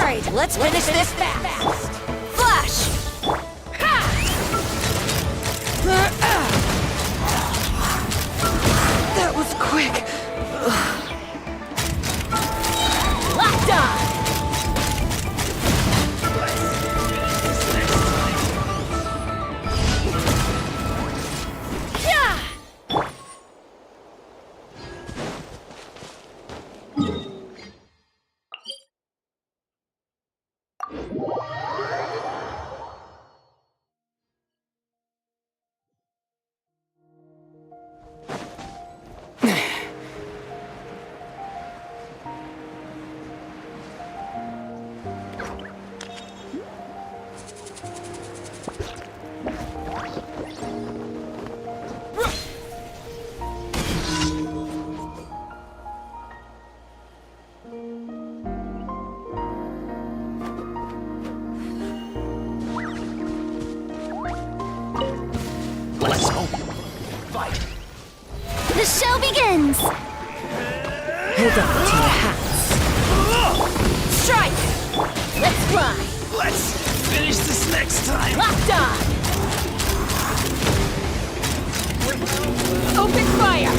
Alright, let's finish this fast! Flash! That was quick! Locked on! Let's go. Fight. The show begins! Hold on to your hats. Strike! Let's fly! Let's finish this next time. Locked on! Open fire!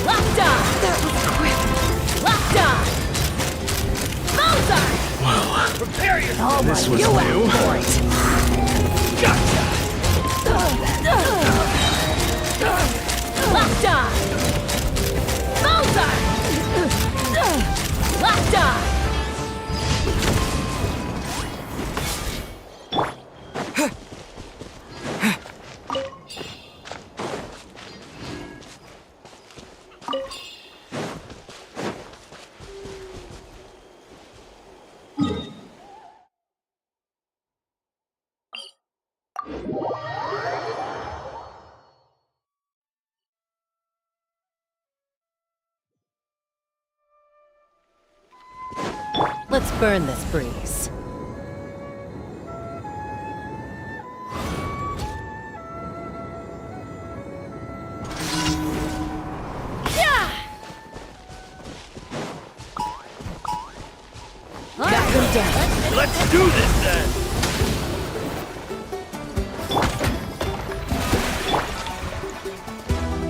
Locked on! That was quick! Locked on! Mozart! Well, prepare yourself. This was You new. went for it! Gotcha. Locked on! Mozart! Locked on! Let's burn this breeze. Knock them down. Let's do this then.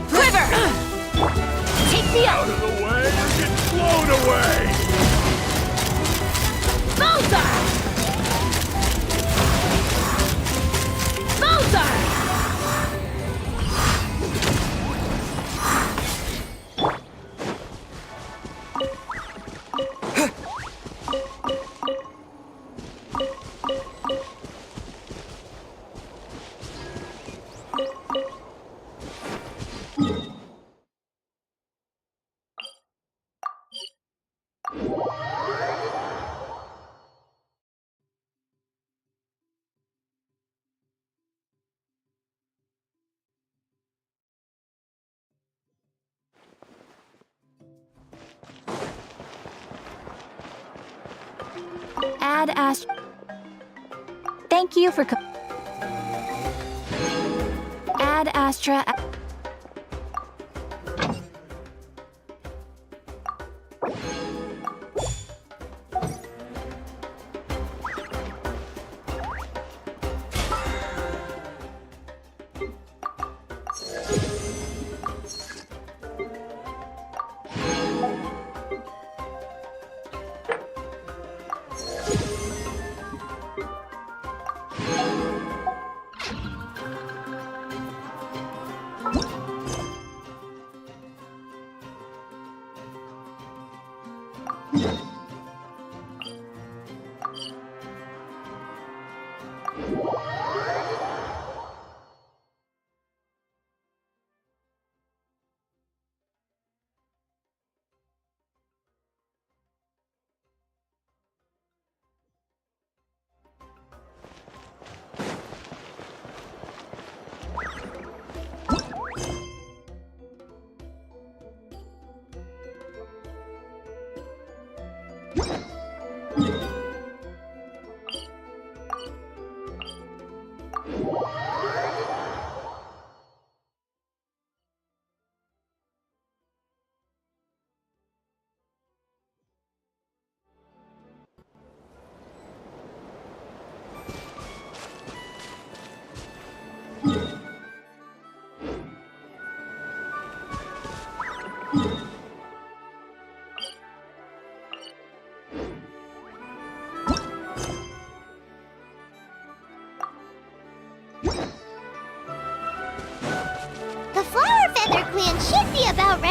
Quiver! Take me Out out! of the way or get blown away. Mozart! Mozart! Add Astra. Thank you for Add Astra.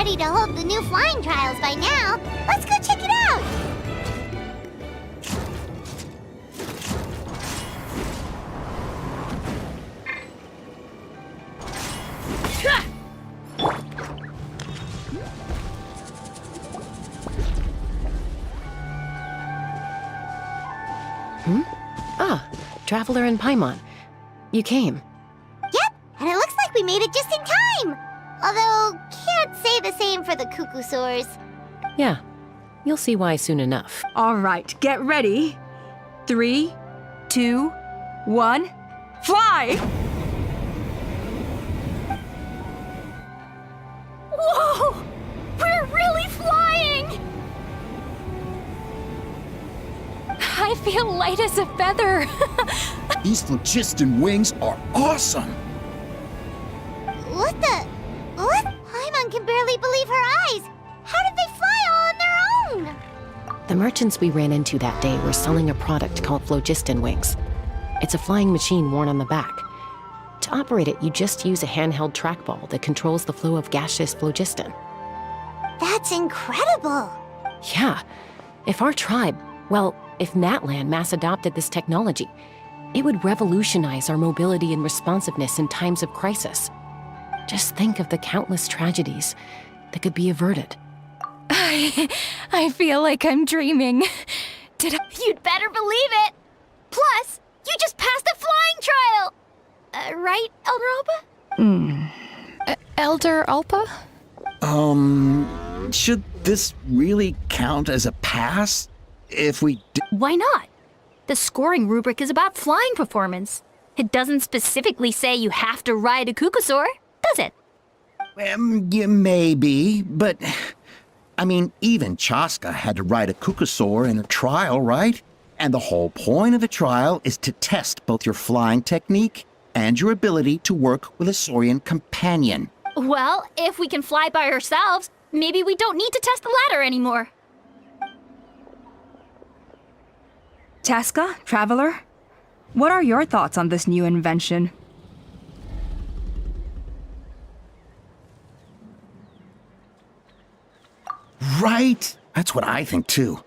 ready to hold the new flying trials by now. Let's go check it out! Ah, Traveler and Paimon. You came. Yep, and it looks like we made it just in time! Although, can't say the same for the Cuckoosaurs. Yeah, you'll see why soon enough. All right, get ready. 3, 2, 1, fly! Whoa! We're really flying! I feel light as a feather. These phlogiston wings are awesome! What the? What? Paimon can barely believe her eyes! How did they fly all on their own? The merchants we ran into that day were selling a product called phlogiston wings. It's a flying machine worn on the back. To operate it, you just use a handheld trackball that controls the flow of gaseous phlogiston. That's incredible! Yeah, if our tribe, well, if Natlan mass adopted this technology, it would revolutionize our mobility and responsiveness in times of crisis. Just think of the countless tragedies that could be averted. I feel like I'm dreaming. You'd better believe it! Plus, you just passed the flying trial! Right, Elder Alba? Elder Alpa? Should this really count as a pass? If we Why not? The scoring rubric is about flying performance. It doesn't specifically say you have to ride a Cuckoosaur, does it? yeah, maybe, but... I mean, even Chaska had to ride a Cuckoosaur in a trial, right? And the whole point of the trial is to test both your flying technique and your ability to work with a Saurian companion. Well, if we can fly by ourselves, maybe we don't need to test the ladder anymore. Chaska, Traveler, what are your thoughts on this new invention? Right? That's what I think, too.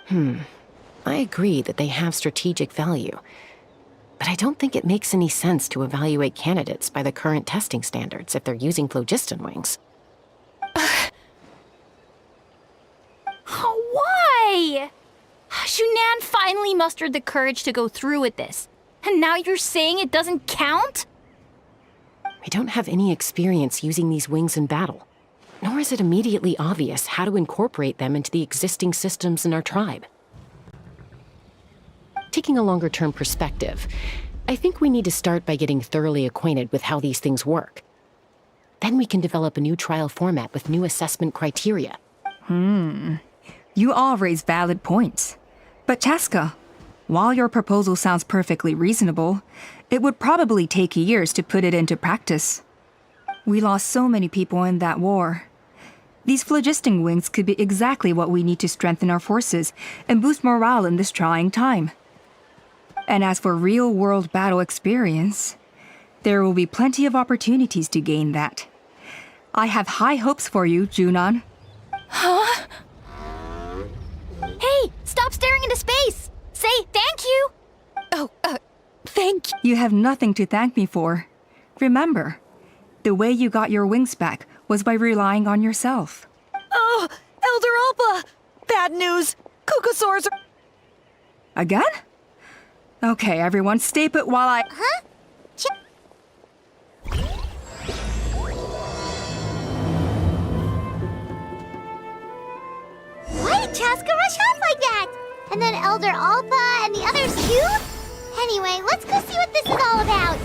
I agree that they have strategic value, but I don't think it makes any sense to evaluate candidates by the current testing standards if they're using phlogiston wings. Why? Shunan finally mustered the courage to go through with this. And now you're saying it doesn't count? We don't have any experience using these wings in battle, nor is it immediately obvious how to incorporate them into the existing systems in our tribe. Taking a longer-term perspective, I think we need to start by getting thoroughly acquainted with how these things work. Then we can develop a new trial format with new assessment criteria. You all raise valid points. But Chaska, while your proposal sounds perfectly reasonable, it would probably take years to put it into practice. We lost so many people in that war. These phlogiston wings could be exactly what we need to strengthen our forces and boost morale in this trying time. And as for real-world battle experience, there will be plenty of opportunities to gain that. I have high hopes for you, Junon. Hey, stop staring into space! Say thank you! Thank you. You have nothing to thank me for. Remember, the way you got your wings back was by relying on yourself. Oh, Elder Alpa! Bad news! Cuckoosaurs are... Again? Okay, everyone, stay put while I... Huh? Why did Chaska rush off like that? And then Elder Alpa and the others too? Anyway, let's go see what this is all about.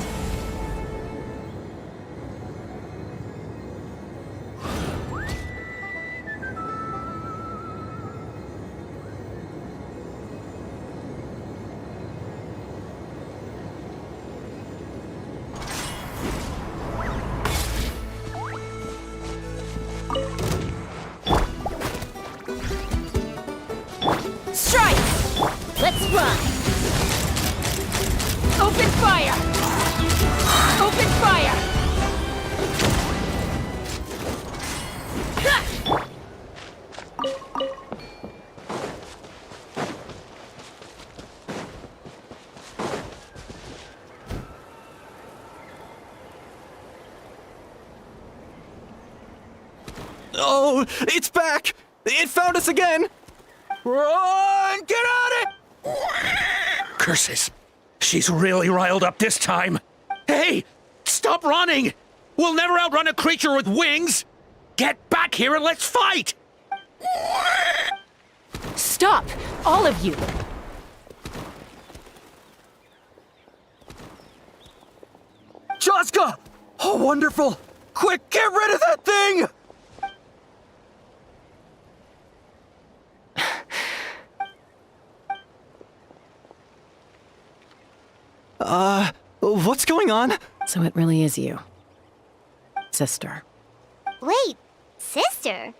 Strike! Let's run! Open fire! Open fire! no! It's back! It found us again! Run! Get out of it! Curses. She's really riled up this time. Hey! Stop running! We'll never outrun a creature with wings! Get back here and let's fight! Stop! All of you! Chaska! Oh, wonderful! Quick, get rid of that thing! What's going on? So it really is you. Sister. Wait, sister?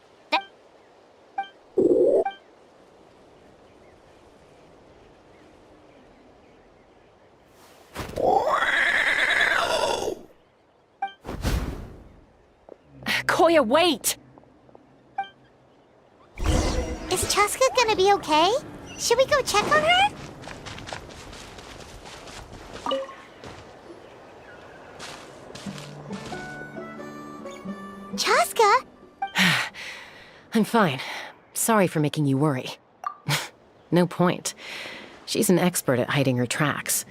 Koya, wait! Is Chaska gonna be okay? Should we go check on her? Chaska? I'm fine. Sorry for making you worry. No point. She's an expert at hiding her tracks.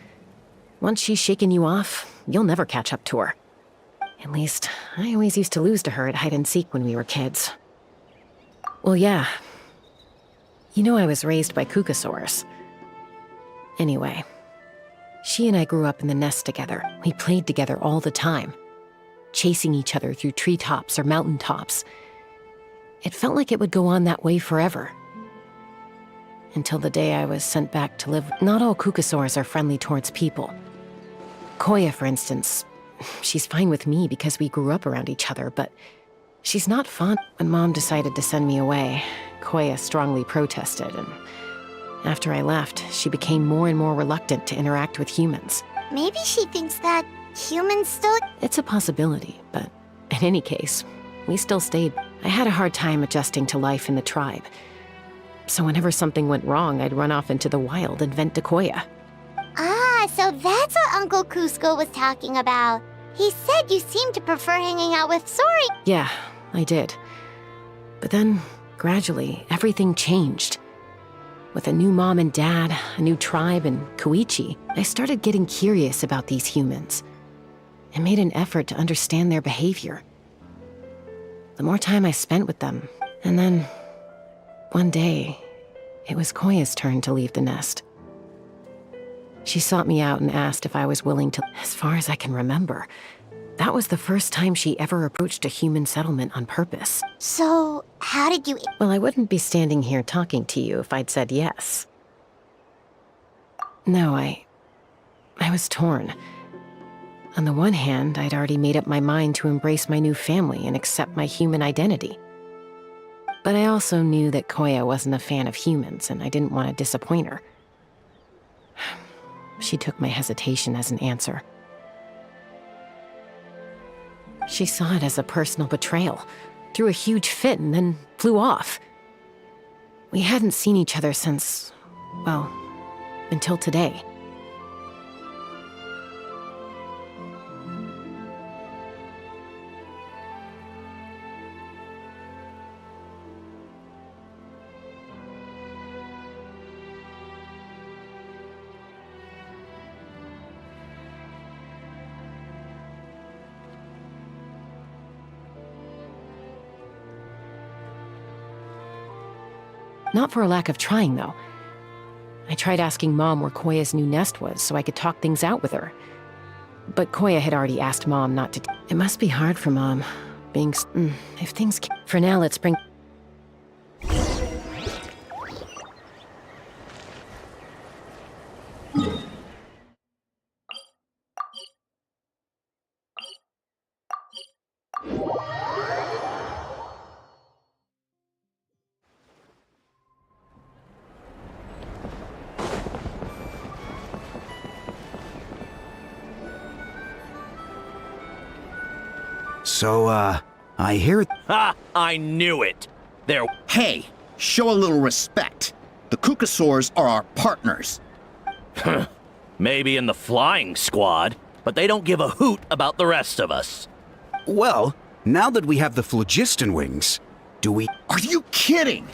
Once she's shaken you off, you'll never catch up to her. At least, I always used to lose to her at hide-and-seek when we were kids. Well, yeah. You know I was raised by Kukasaurs. Anyway, she and I grew up in the nest together. We played together all the time, chasing each other through treetops or mountaintops. It felt like it would go on that way forever. Until the day I was sent back to live. Not all Kukasaurs are friendly towards people. Koya, for instance, she's fine with me because we grew up around each other, but she's not fond. When Mom decided to send me away, Koya strongly protested, and after I left, she became more and more reluctant to interact with humans. Maybe she thinks that humans still... It's a possibility, but in any case, we still stayed. I had a hard time adjusting to life in the tribe. So whenever something went wrong, I'd run off into the wild and vent to Koya. Ah, so that's what Uncle Cusco was talking about. He said you seemed to prefer hanging out with Sori. Yeah, I did. But then, gradually, everything changed. With a new mom and dad, a new tribe, and Koichi, I started getting curious about these humans. I made an effort to understand their behavior. The more time I spent with them, and then, one day, it was Koya's turn to leave the nest. She sought me out and asked if I was willing to. As far as I can remember, that was the first time she ever approached a human settlement on purpose. So, how did you... Well, I wouldn't be standing here talking to you if I'd said yes. No, I was torn. On the one hand, I'd already made up my mind to embrace my new family and accept my human identity. But I also knew that Koya wasn't a fan of humans, and I didn't want to disappoint her. She took my hesitation as an answer. She saw it as a personal betrayal, threw a huge fit, and then flew off. We hadn't seen each other since, well, until today. Not for a lack of trying, though. I tried asking Mom where Koya's new nest was so I could talk things out with her. But Koya had already asked Mom not to. It must be hard for Mom, being if things. For now, let's bring. So, I hear... Ha! I knew it! There. Hey, show a little respect. The Kukasaurs are our partners. Maybe in the flying squad, but they don't give a hoot about the rest of us. Well, now that we have the phlogiston wings, Do we... Are you kidding?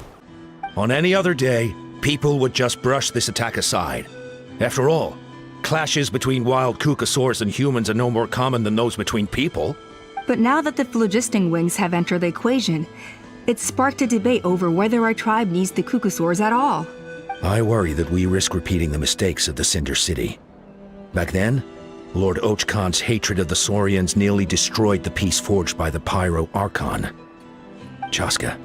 On any other day, people would just brush this attack aside. After all, clashes between wild Kukasaurs and humans are no more common than those between people. But now that the phlogisting wings have entered the equation, it's sparked a debate over whether our tribe needs the Kukasaurs at all. I worry that we risk repeating the mistakes of the Cinder City. Back then, Lord Ochkon's hatred of the Saurians nearly destroyed the peace forged by the Pyro Archon. Chaska,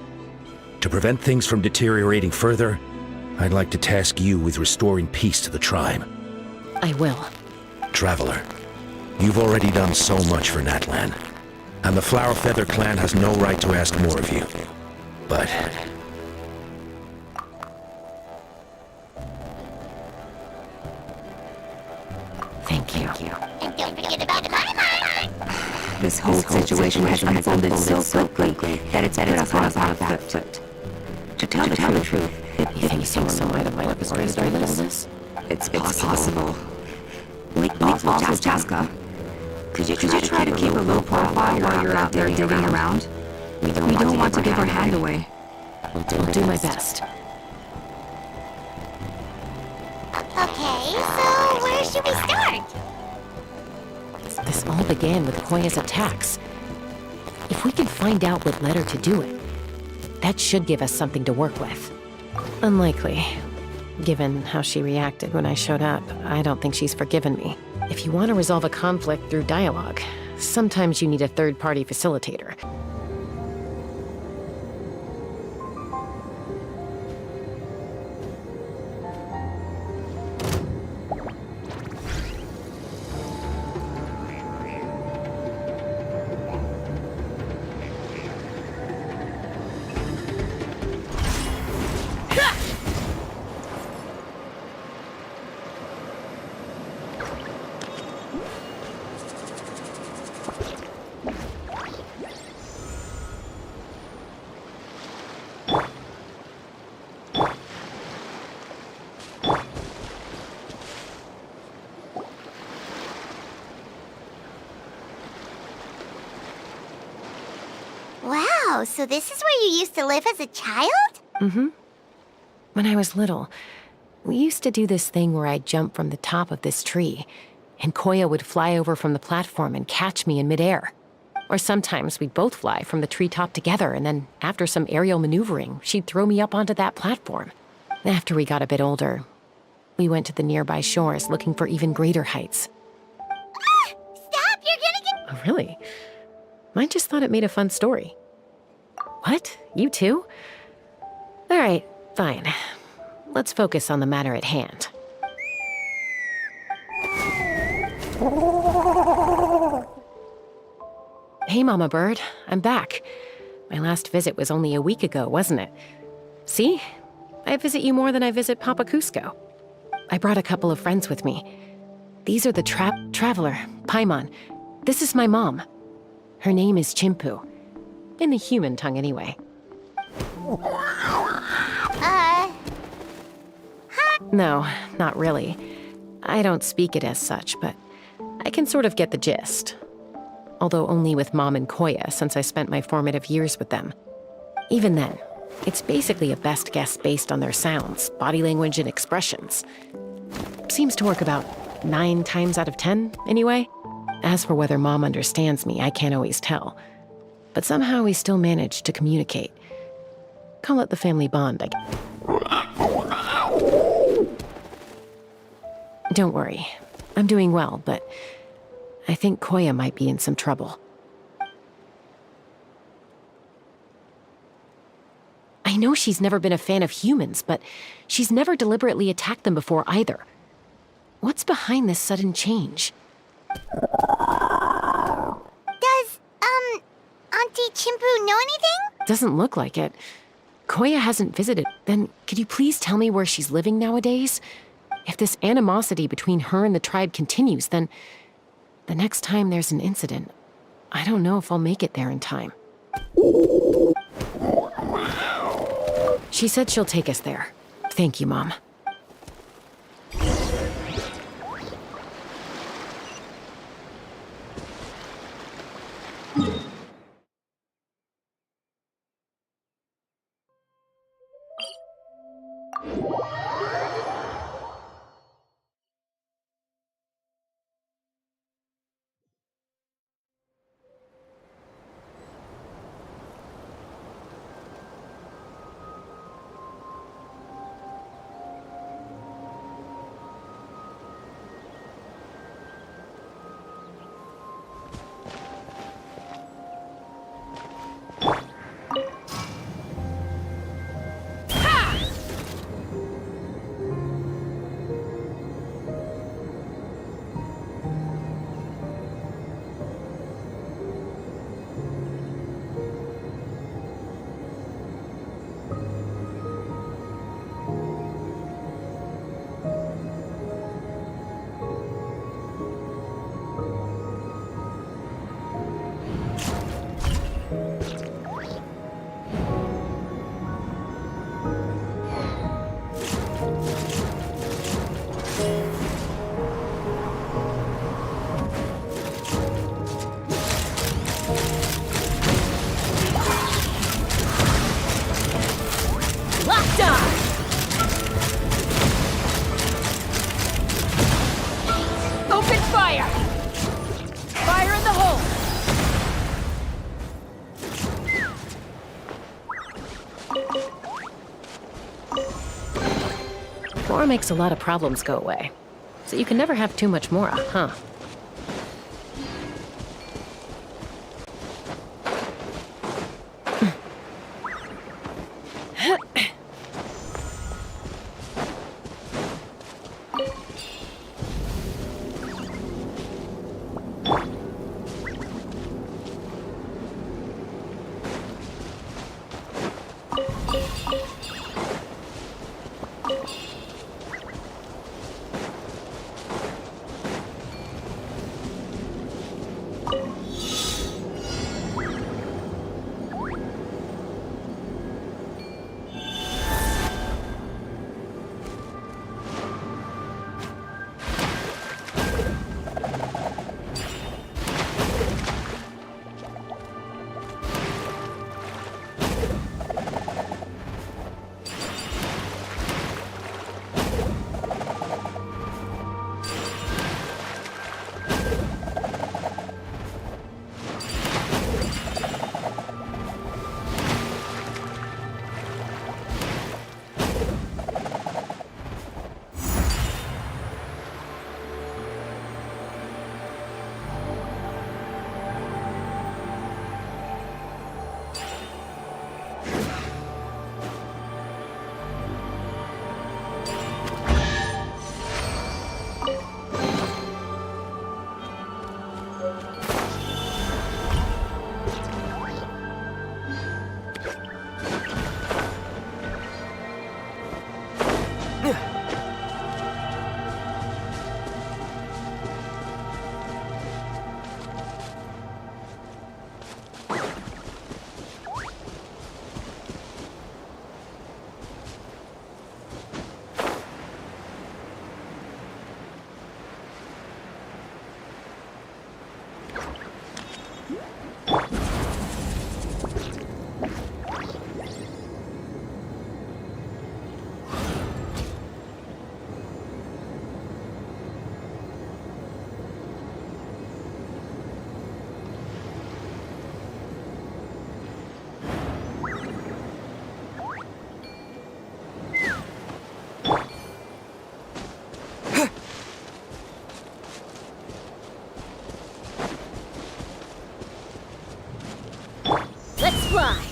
to prevent things from deteriorating further, I'd like to task you with restoring peace to the tribe. I will. Traveler, you've already done so much for Natlan, and the Flower Feather clan has no right to ask more of you. But... Thank you. And don't forget about Paimon! This whole situation has unfolded so quickly that it's put us on a back foot. To tell the truth, You think some might have orchestrated all this? it's possible. Also, Chaska, could you try to keep a low profile while you're out there digging around? We don't want to give our hand away. I'll do my best. Okay, so where should we start? This all began with Koya's attacks. If we can find out what led her to do it, that should give us something to work with. Unlikely. Given how she reacted when I showed up, I don't think she's forgiven me. If you want to resolve a conflict through dialogue, sometimes you need a third-party facilitator. Wow, so this is where you used to live as a child? Mm-hmm. When I was little, we used to do this thing where I'd jump from the top of this tree, and Koya would fly over from the platform and catch me in midair. Or sometimes we'd both fly from the treetop together, and then after some aerial maneuvering, she'd throw me up onto that platform. After we got a bit older, we went to the nearby shores looking for even greater heights. Ah! Stop! You're gonna get... Oh, really? I just thought it made a fun story. What? You too? All right, fine. Let's focus on the matter at hand. Hey, Mama Bird. I'm back. My last visit was only a week ago, wasn't it? See? I visit you more than I visit Papa Cusco. I brought a couple of friends with me. These are the Traveler, Paimon. This is my mom. Her name is Chimpu. In the human tongue, anyway. Huh? No, not really. I don't speak it as such, but I can sort of get the gist. Although only with Mom and Koya, since I spent my formative years with them. Even then, it's basically a best guess based on their sounds, body language, and expressions. Seems to work about 9 times out of 10, anyway. As for whether Mom understands me, I can't always tell. But somehow we still manage to communicate. Call it the family bond, I guess. Don't worry. I'm doing well, but I think Koya might be in some trouble. I know she's never been a fan of humans, but she's never deliberately attacked them before either. What's behind this sudden change? Does, Auntie Chimpu know anything? Doesn't look like it. Koya hasn't visited. Then could you please tell me where she's living nowadays? If this animosity between her and the tribe continues, then the next time there's an incident, I don't know if I'll make it there in time. She said she'll take us there. Thank you, Mom. Open fire! Fire in the hole! Mora makes a lot of problems go away. So you can never have too much Mora, huh? Let's fly!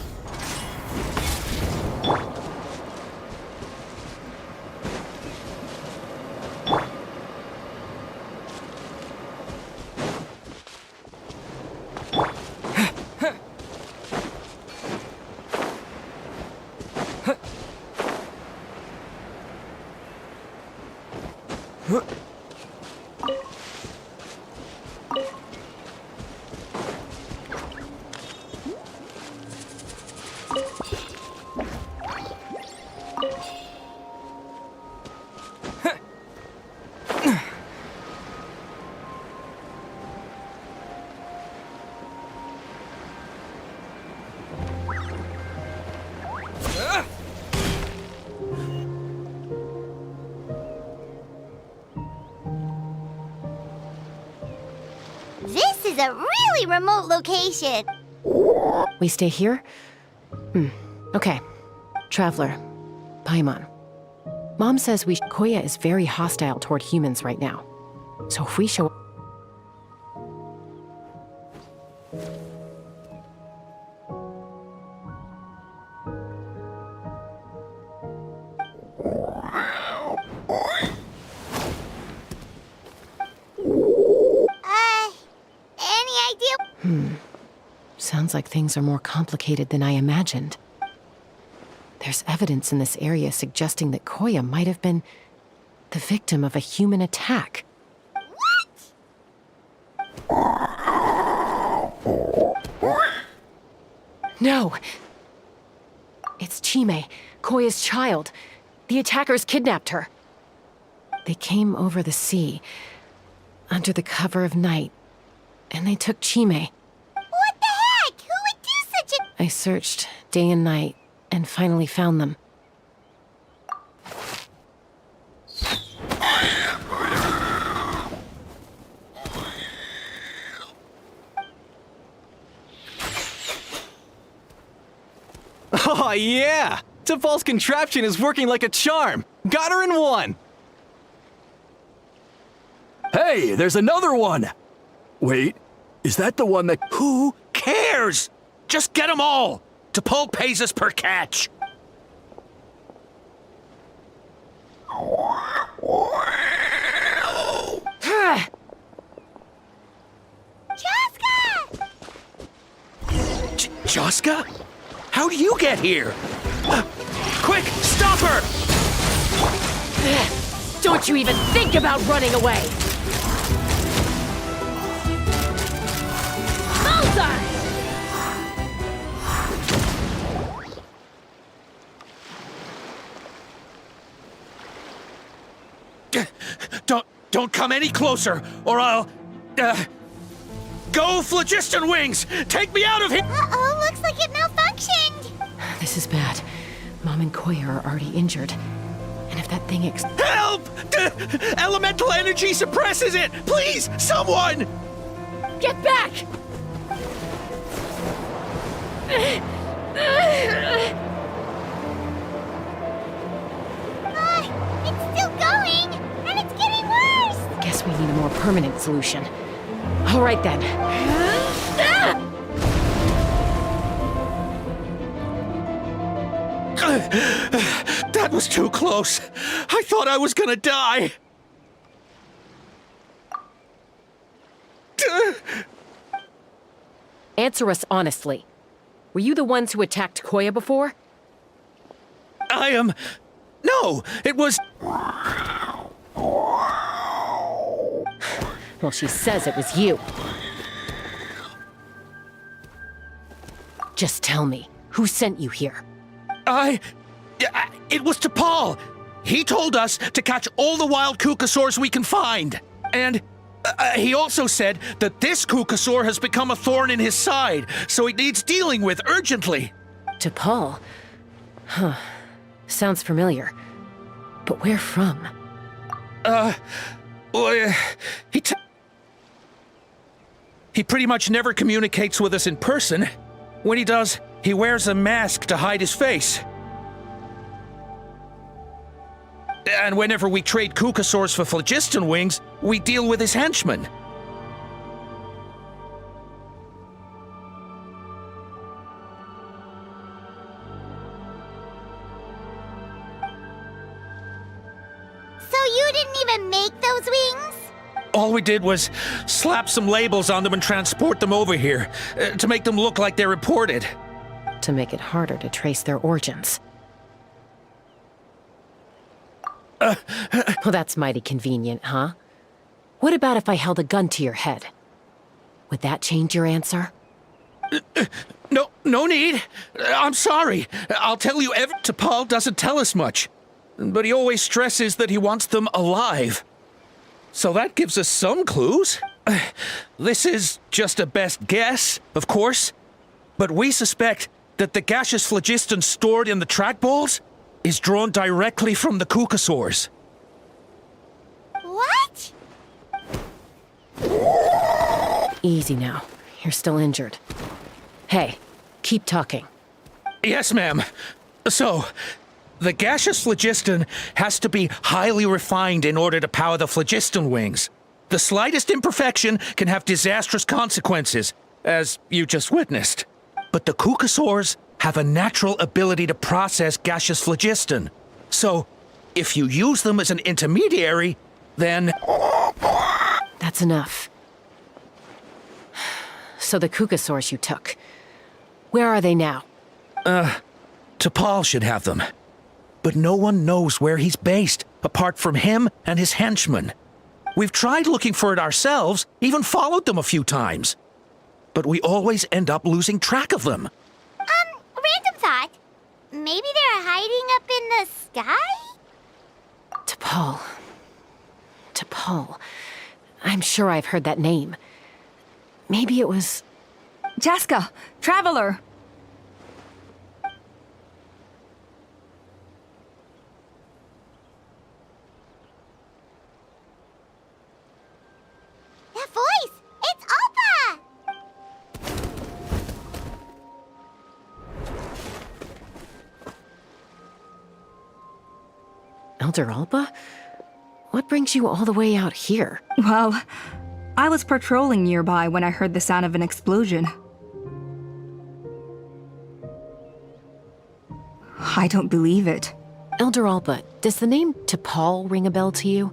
is a really remote location. We stay here? Okay. Traveler. Paimon. Mom says Koya is very hostile toward humans right now. So if we show... Any idea? Sounds like things are more complicated than I imagined. There's evidence in this area suggesting that Koya might have been the victim of a human attack. No! It's Chime, Koya's child. The attackers kidnapped her. They came over the sea, under the cover of night, and they took Chime. What the heck? Who would do such a... I searched day and night, and finally found them. Oh, yeah! T'Pol's contraption is working like a charm! Got her in one! Hey, there's another one! Wait, is that the one that... Who cares? Just get them all! T'Pol pays us per catch. Chaska! Joska? How do you get here? Quick, stop her! Don't you even think about running away! Bullseye! Don't come any closer, or I'll... Go, Phlogiston Wings! Take me out of here! Uh-oh, looks like it malfunctioned. This is bad. Mom and Koya are already injured. And if that thing Help! Elemental energy suppresses it! Please, someone! Get back! It's still going, and it's getting worse. Guess we need a more permanent solution. All right then. That was too close. I thought I was gonna die. Answer us honestly. Were you the ones who attacked Koya before? I am... No, it was... Well, she says it was you. Just tell me, who sent you here? It was T'Pol. He told us to catch all the wild Kukasaurs we can find. And he also said that this Kukasaur has become a thorn in his side, so it needs dealing with urgently. T'Pol? Huh. Sounds familiar. But where from? He pretty much never communicates with us in person. When he does, he wears a mask to hide his face. And whenever we trade Kukasaurs for Phlogiston Wings, we deal with his henchmen. So you didn't even make those wings? All we did was slap some labels on them and transport them over here, to make them look like they're imported. To make it harder to trace their origins. Well, that's mighty convenient, huh? What about if I held a gun to your head? Would that change your answer? No need. I'm sorry. I'll tell you T'Pol doesn't tell us much. But he always stresses that he wants them alive. So that gives us some clues. This is just a best guess, of course. But we suspect that the gaseous phlogiston stored in the trackballs is drawn directly from the Kukasaurs. What? Easy now. You're still injured. Hey, keep talking. Yes, ma'am. So, the gaseous phlogiston has to be highly refined in order to power the phlogiston wings. The slightest imperfection can have disastrous consequences, as you just witnessed. But the cucosaurs have a natural ability to process gaseous phlogiston. So, if you use them as an intermediary, then... That's enough. So the cucosaurs you took, where are they now? T'Pol should have them. But no one knows where he's based, apart from him and his henchmen. We've tried looking for it ourselves, even followed them a few times. But we always end up losing track of them. Random thought. Maybe they're hiding up in the sky? T'Pol. T'Pol. I'm sure I've heard that name. Maybe it was... Chaska! Traveler! That voice! It's Alpa! Elder Alba? What brings you all the way out here? Well, I was patrolling nearby when I heard the sound of an explosion. I don't believe it. Elder Alba, does the name T'Pol ring a bell to you?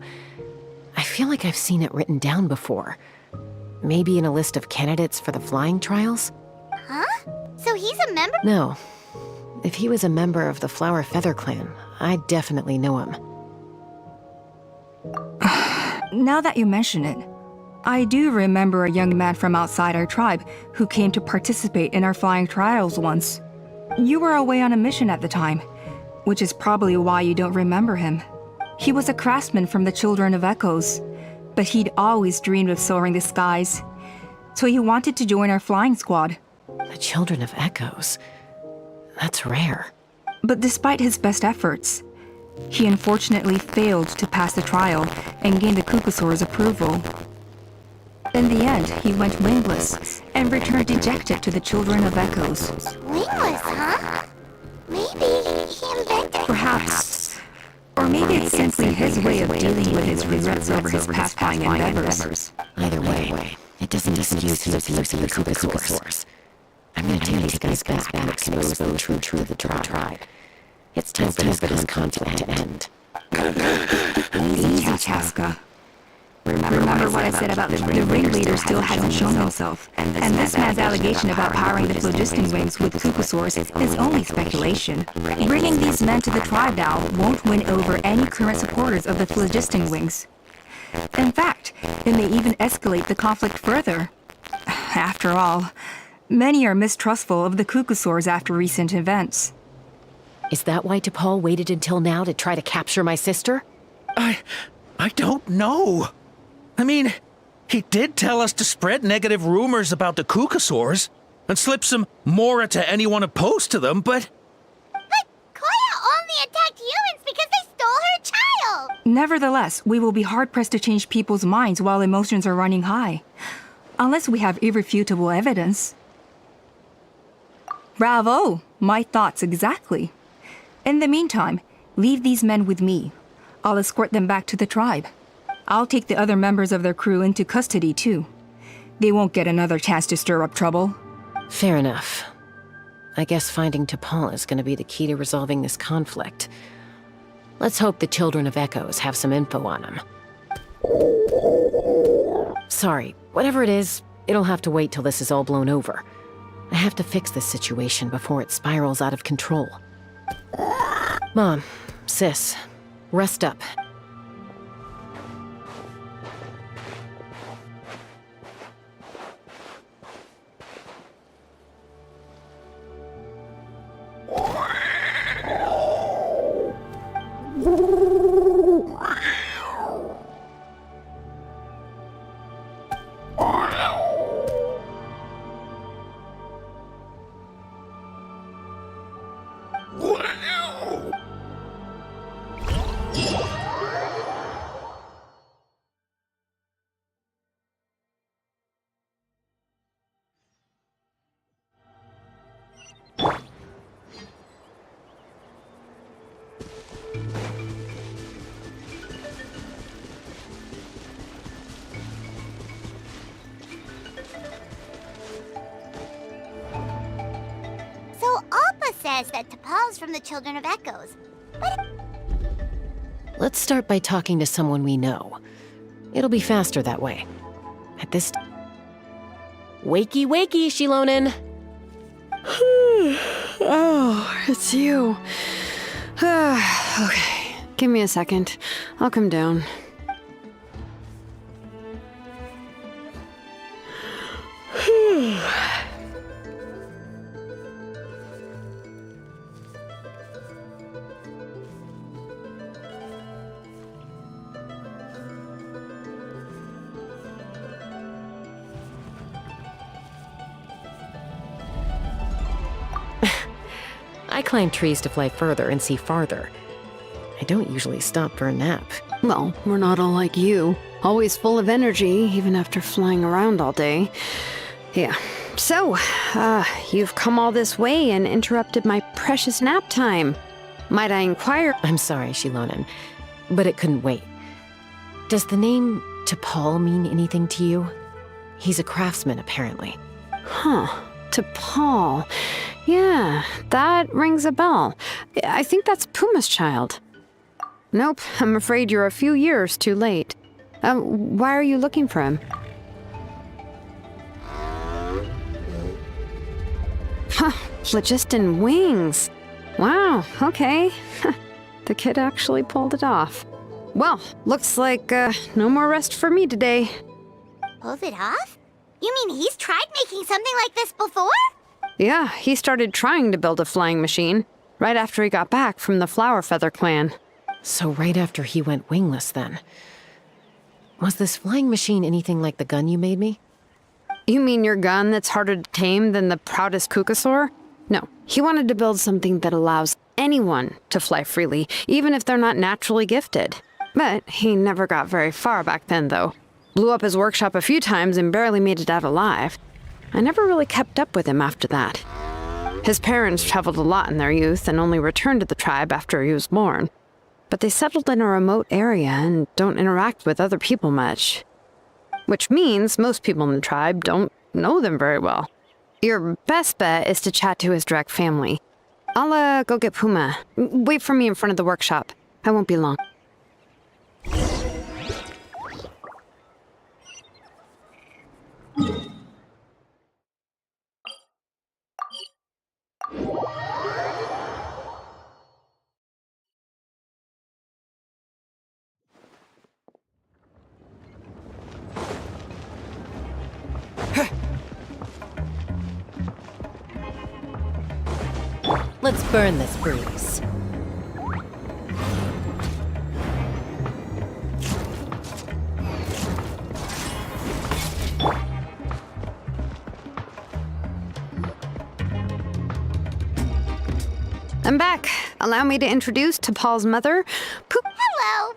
I feel like I've seen it written down before. Maybe in a list of candidates for the flying trials? Huh? So he's a member? No. If he was a member of the Flower Feather Clan, I'd definitely know him. Now that you mention it, I do remember a young man from outside our tribe who came to participate in our flying trials once. You were away on a mission at the time, which is probably why you don't remember him. He was a craftsman from the Children of Echoes, but he'd always dreamed of soaring the skies, so he wanted to join our flying squad. The Children of Echoes? That's rare. But despite his best efforts, he unfortunately failed to pass the trial and gain the Cucosaur's approval. In the end, he went wingless and returned dejected to the Children of Echoes. Wingless, huh? Maybe he invented... Perhaps. Or maybe it's simply his way of dealing with his regrets over his past flying endeavors. Either way, it doesn't excuse his use of the Cucosaurs. I'm gonna take these guys back and expose the true truth of the tribe. It's time for this conflict to end. Easy, Chaska. Remember what I said about the ringleader still hasn't shown himself, and this man's allegation about powering the phlogiston wings with Cucosaurs is only speculation. Bringing these men to the tribe now won't win over any current supporters of the phlogiston wings. In fact, it may even escalate the conflict further. After all, many are mistrustful of the Cucosaurs after recent events. Is that why T'Pol waited until now to try to capture my sister? I don't know. I mean, he did tell us to spread negative rumors about the Cucosaurs and slip some Mora to anyone opposed to them, but... But Koya only attacked humans because they stole her child! Nevertheless, we will be hard-pressed to change people's minds while emotions are running high. Unless we have irrefutable evidence. Bravo! My thoughts exactly. In the meantime, leave these men with me. I'll escort them back to the tribe. I'll take the other members of their crew into custody, too. They won't get another chance to stir up trouble. Fair enough. I guess finding T'Pol is gonna be the key to resolving this conflict. Let's hope the Children of Echoes have some info on him. Sorry, whatever it is, it'll have to wait till this is all blown over. I have to fix this situation before it spirals out of control. Mom, sis, rest up. So Alpa says that T'Pol's from the Children of Echoes. Let's start by talking to someone we know. It'll be faster that way. At this... Wakey, wakey, Shilonen! Oh, it's you. Okay, give me a second. I'll come down. I climb trees to fly further and see farther. I don't usually stop for a nap. Well, we're not all like you. Always full of energy, even after flying around all day. Yeah. So, you've come all this way and interrupted my precious nap time. Might I inquire? I'm sorry, Shilonen, but it couldn't wait. Does the name T'Pol mean anything to you? He's a craftsman, apparently. Huh. T'Pol. Yeah, that rings a bell. I think that's Puma's child. Nope, I'm afraid you're a few years too late. Why are you looking for him? Huh, phlogiston wings. Wow, okay. The kid actually pulled it off. Well, looks like no more rest for me today. Pulled it off? You mean he's tried making something like this before? Yeah, he started trying to build a flying machine right after he got back from the Flower Feather clan. So right after he went wingless, then. Was this flying machine anything like the gun you made me? You mean your gun that's harder to tame than the proudest Kukasaur? No, he wanted to build something that allows anyone to fly freely, even if they're not naturally gifted. But he never got very far back then, though. Blew up his workshop a few times and barely made it out alive. I never really kept up with him after that. His parents traveled a lot in their youth and only returned to the tribe after he was born. But they settled in a remote area and don't interact with other people much. Which means most people in the tribe don't know them very well. Your best bet is to chat to his direct family. I'll go get Puma. Wait for me in front of the workshop. I won't be long. Let's burn this breeze. I'm back. Allow me to introduce T'Pol's mother, Hello,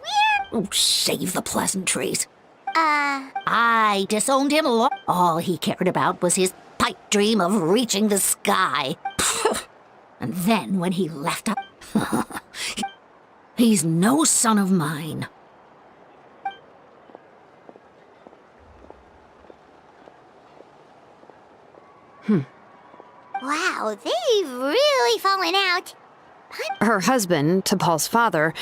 we're... Oh, save the pleasantries. I disowned him all he cared about was his pipe dream of reaching the sky. And then when he left up... He's no son of mine. Wow, they've really fallen out. her husband, T'Pol's father.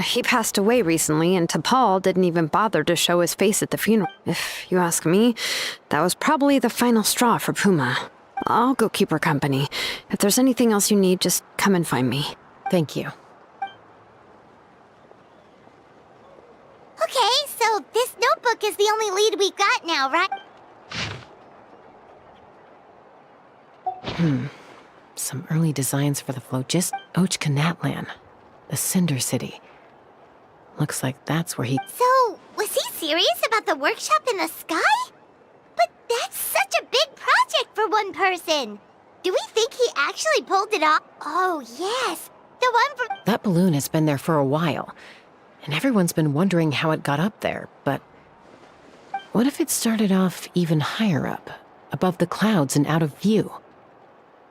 He passed away recently, and T'Pol didn't even bother to show his face at the funeral. If you ask me, that was probably the final straw for Puma. I'll go keep her company. If there's anything else you need, just come and find me. Thank you. Okay, so this notebook is the only lead we've got now, right? Some early designs for the Flogist Natlan, the Cinder City. Looks like that's where he... So, was he serious about the workshop in the sky? But that's such a big project for one person. Do we think he actually pulled it off? Oh, yes. The one from... That balloon has been there for a while, and everyone's been wondering how it got up there, but... What if it started off even higher up, above the clouds and out of view?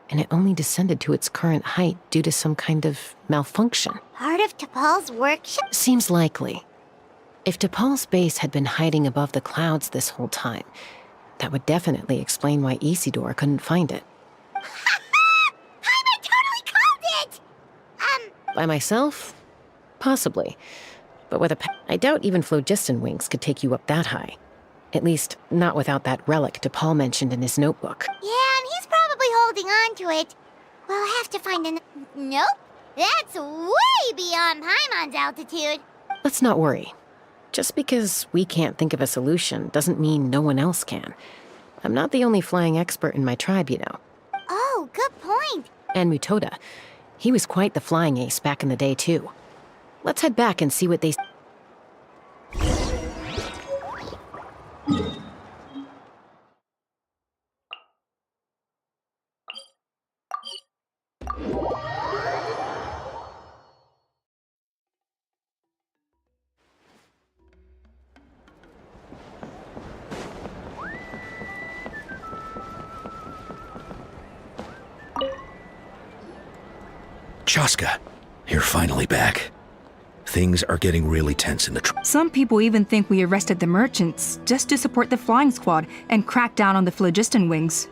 and it only descended to its current height due to some kind of malfunction. Part of T'Pol's workshop? Seems likely. If T'Pol's base had been hiding above the clouds this whole time, that would definitely explain why Isidore couldn't find it. I totally called it! By myself? Possibly. But with I doubt even phlogiston wings could take you up that high. At least, not without that relic T'Pol mentioned in his notebook. Yeah, and he's probably holding on to it. We'll have to find an... Nope. That's way beyond Paimon's altitude. Let's not worry. Just because we can't think of a solution doesn't mean no one else can. I'm not the only flying expert in my tribe, you know. Oh, good point. And Mutoda. He was quite the flying ace back in the day, too. Let's head back and see what they... Chaska, you're finally back. Things are getting really tense in the Some people even think we arrested the merchants just to support the flying squad and crack down on the phlogiston wings.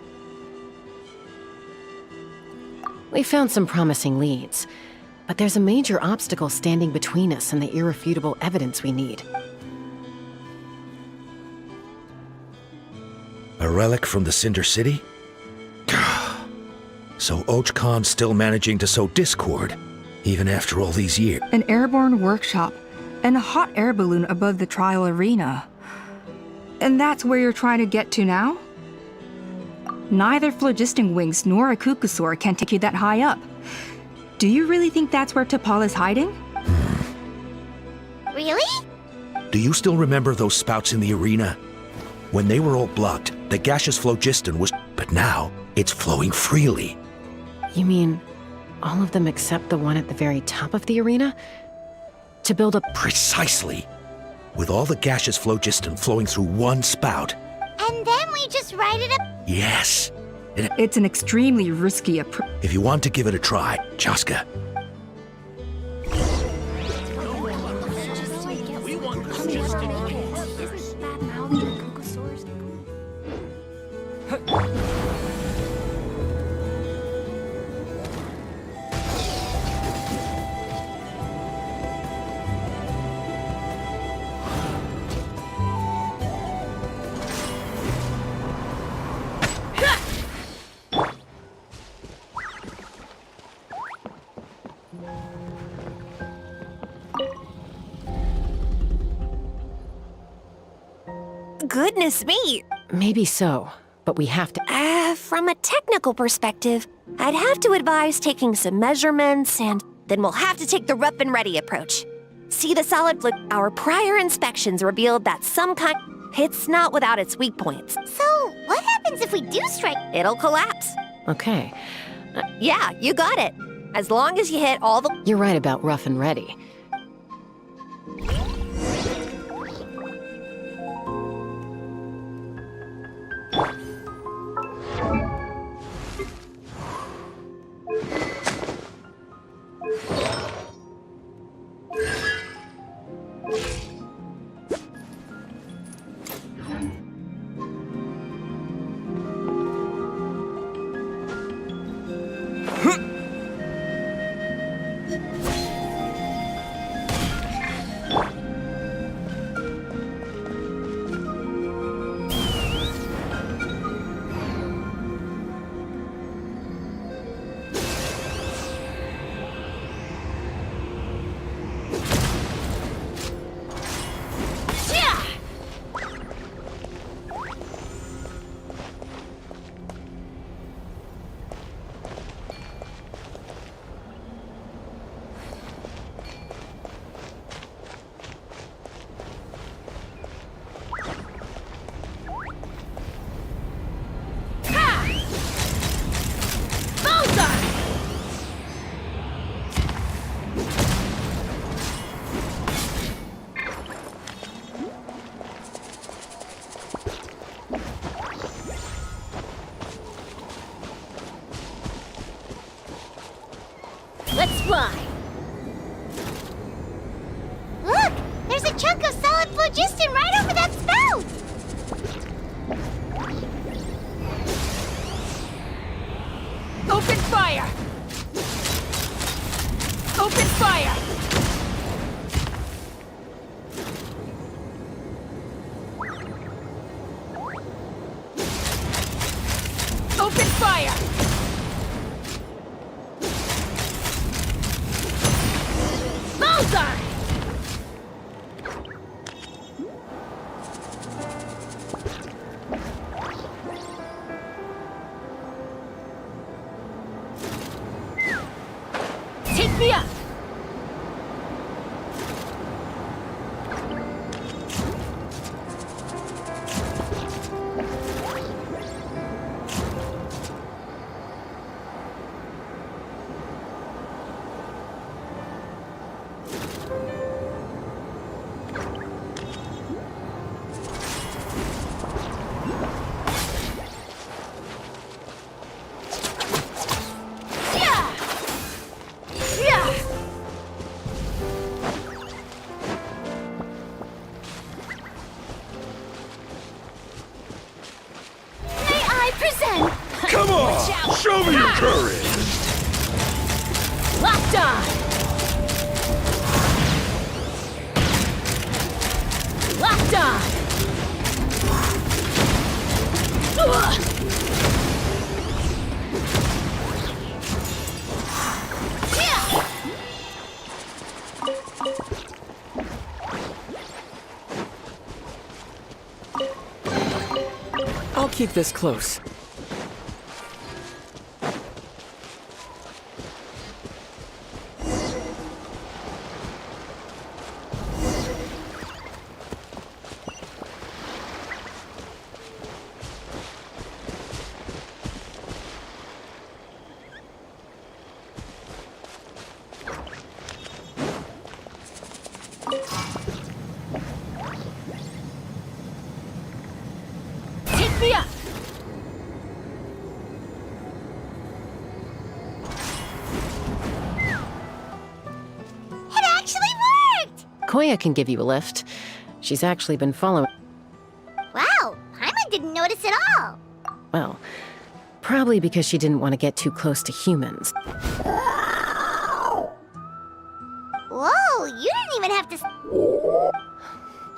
We found some promising leads, but there's a major obstacle standing between us and the irrefutable evidence we need. A relic from the Cinder City? So Och Khan's still managing to sow discord, even after all these years. An airborne workshop and a hot air balloon above the trial arena. And that's where you're trying to get to now? Neither phlogiston wings nor a Kukusaur can take you that high up. Do you really think that's where T'Pol is hiding? Really? Do you still remember those spouts in the arena? When they were all blocked, the gaseous phlogiston was... But now, it's flowing freely. You mean all of them except the one at the very top of the arena? To build a... Precisely. With all the gaseous phlogiston flowing through one spout. And then we just ride it up... Yes. It's an extremely risky approach. If you want to give it a try, Chaska. Goodness me! Maybe so, but we have to... From a technical perspective, I'd have to advise taking some measurements, and then we'll have to take the rough and ready approach. See the solid flip. Our prior inspections revealed that some kind... It's not without its weak points. So, what happens if we do strike? It'll collapse. Okay. Yeah, you got it. As long as you hit all the... You're right about rough and ready. a chunk of solid phlogiston right over that spout! Open fire! Open fire! Open fire! Bullseye! Take me up! Come on! Show me your courage! Locked on! Locked on! I'll keep this close. Take me up! It actually worked! Koya can give you a lift. She's actually been following. Wow, Paimon didn't notice at all. Well, probably because she didn't want to get too close to humans. Whoa, you didn't even have to...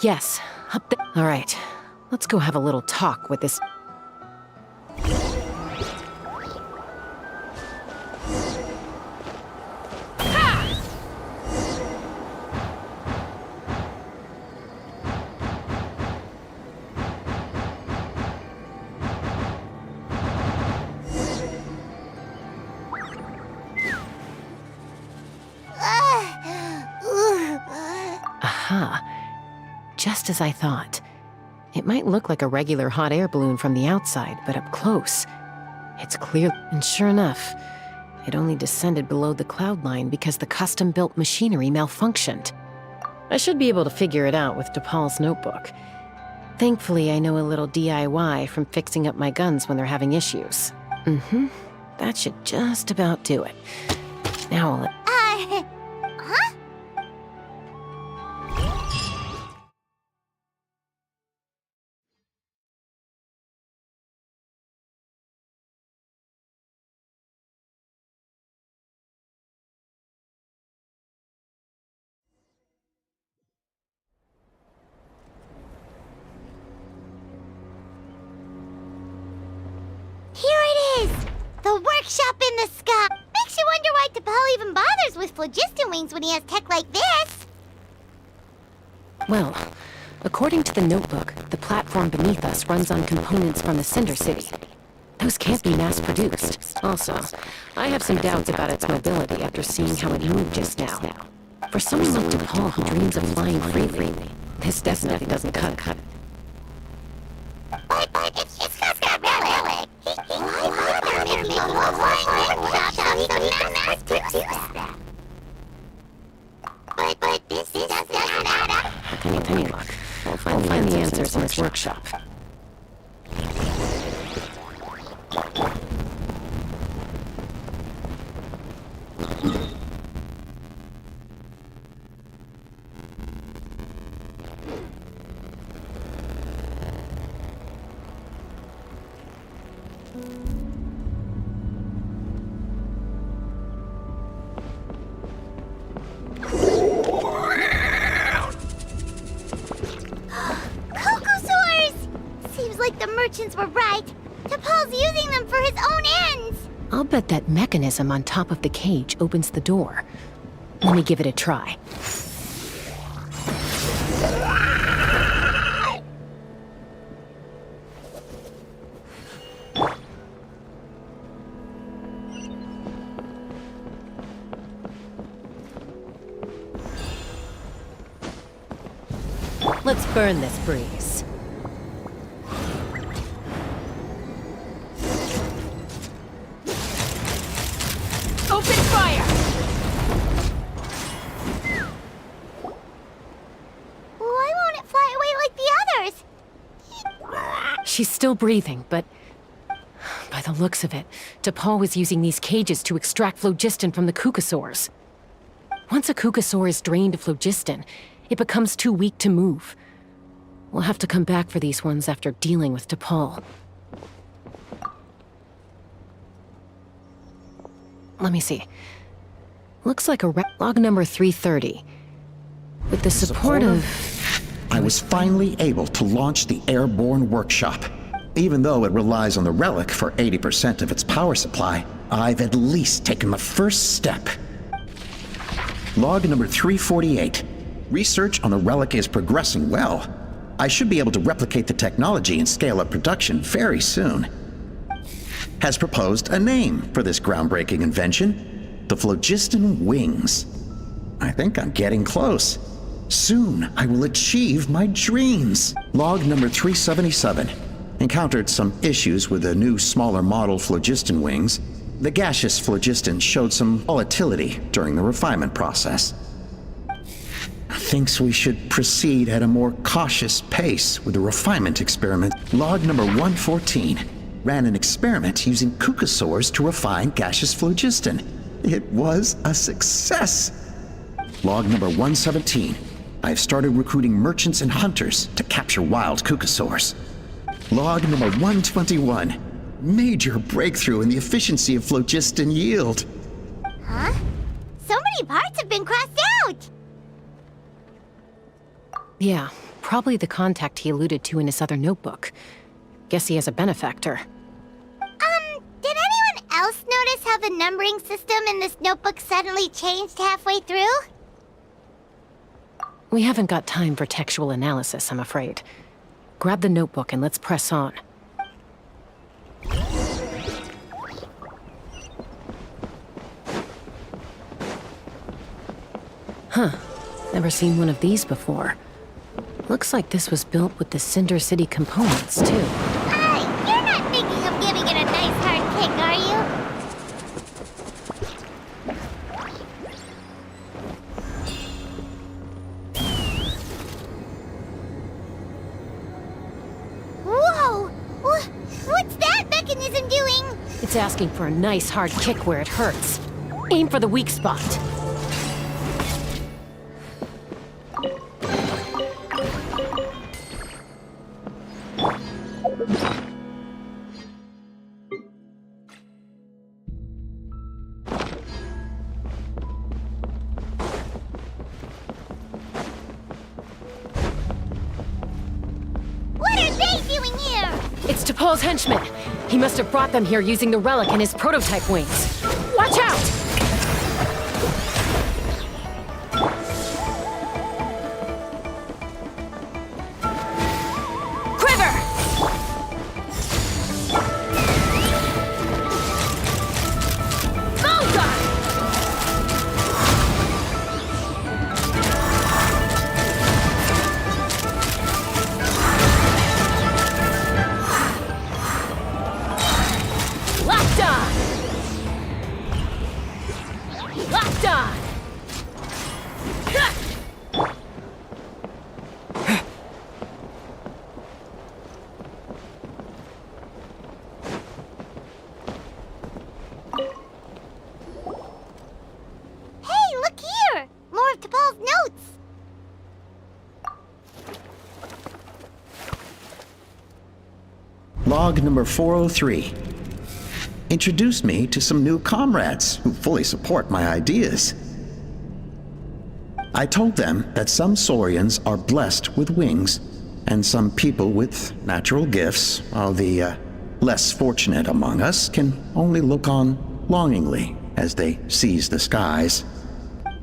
Yes, up there. All right, let's go have a little talk with this. Aha. Just as I thought. It might look like a regular hot air balloon from the outside, but up close, it's clear. And sure enough, it only descended below the cloud line because the custom-built machinery malfunctioned. I should be able to figure it out with DePaul's notebook. Thankfully, I know a little DIY from fixing up my guns when they're having issues. That should just about do it. Now I'll let... huh? Here it is! The workshop in the sky! Makes you wonder why DePaul even bothers with phlogiston wings when he has tech like this! Well, according to the notebook, the platform beneath us runs on components from the Cinder City. Those can't be mass-produced. Also, I have some doubts about its mobility after seeing how it moved just now. For someone like DePaul who dreams of flying freely, this definitely doesn't cut it. But it's just not really. He making a whole flying workshop so he can mass-produce them. But this doesn't add up. Any luck. We'll find the answers in his workshop. Seems like the merchants were right. T'Pol's using them for his own ends. I'll bet that mechanism on top of the cage opens the door. Let me give it a try. Let's burn this breeze. Open fire! Why won't it fly away like the others? She's still breathing, but by the looks of it, T'Pol was using these cages to extract phlogiston from the Kukasaurs. Once a Kukasaur is drained of phlogiston, it becomes too weak to move. We'll have to come back for these ones after dealing with T'Pol. Let me see. Looks like a log number 330. With the support of... I was finally able to launch the airborne workshop. Even though it relies on the relic for 80% of its power supply, I've at least taken the first step. Log number 348. Research on the relic is progressing well. I should be able to replicate the technology and scale up production very soon. Has proposed a name for this groundbreaking invention: the phlogiston wings. I think I'm getting close. Soon I will achieve my dreams. Log number 377. Encountered some issues with the new smaller model phlogiston wings. The gaseous phlogiston showed some volatility during the refinement process. Thinks we should proceed at a more cautious pace with the refinement experiment. Log number 114. Ran an experiment using Kukasaurs to refine gaseous phlogiston. It was a success. Log number 117. I've started recruiting merchants and hunters to capture wild Kukasaurs. Log number 121. Major breakthrough in the efficiency of phlogiston yield. Huh? So many parts have been crossed out! Yeah, probably the contact he alluded to in his other notebook. Guess he has a benefactor. Did anyone else notice how the numbering system in this notebook suddenly changed halfway through? We haven't got time for textual analysis, I'm afraid. Grab the notebook and let's press on. Huh. Never seen one of these before. Looks like this was built with the Cinder City components, too. You're not thinking of giving it a nice hard kick, are you? Whoa! What's that mechanism doing? It's asking for a nice hard kick where it hurts. Aim for the weak spot. What are they doing here? It's T'Pol's henchmen. He must have brought them here using the relic in his prototype wings. Watch out! Quiver! Bullseye! Locked on! Log number 403. Introduced me to some new comrades who fully support my ideas. I told them that some Saurians are blessed with wings, and some people with natural gifts, while the less fortunate among us can only look on longingly as they seize the skies.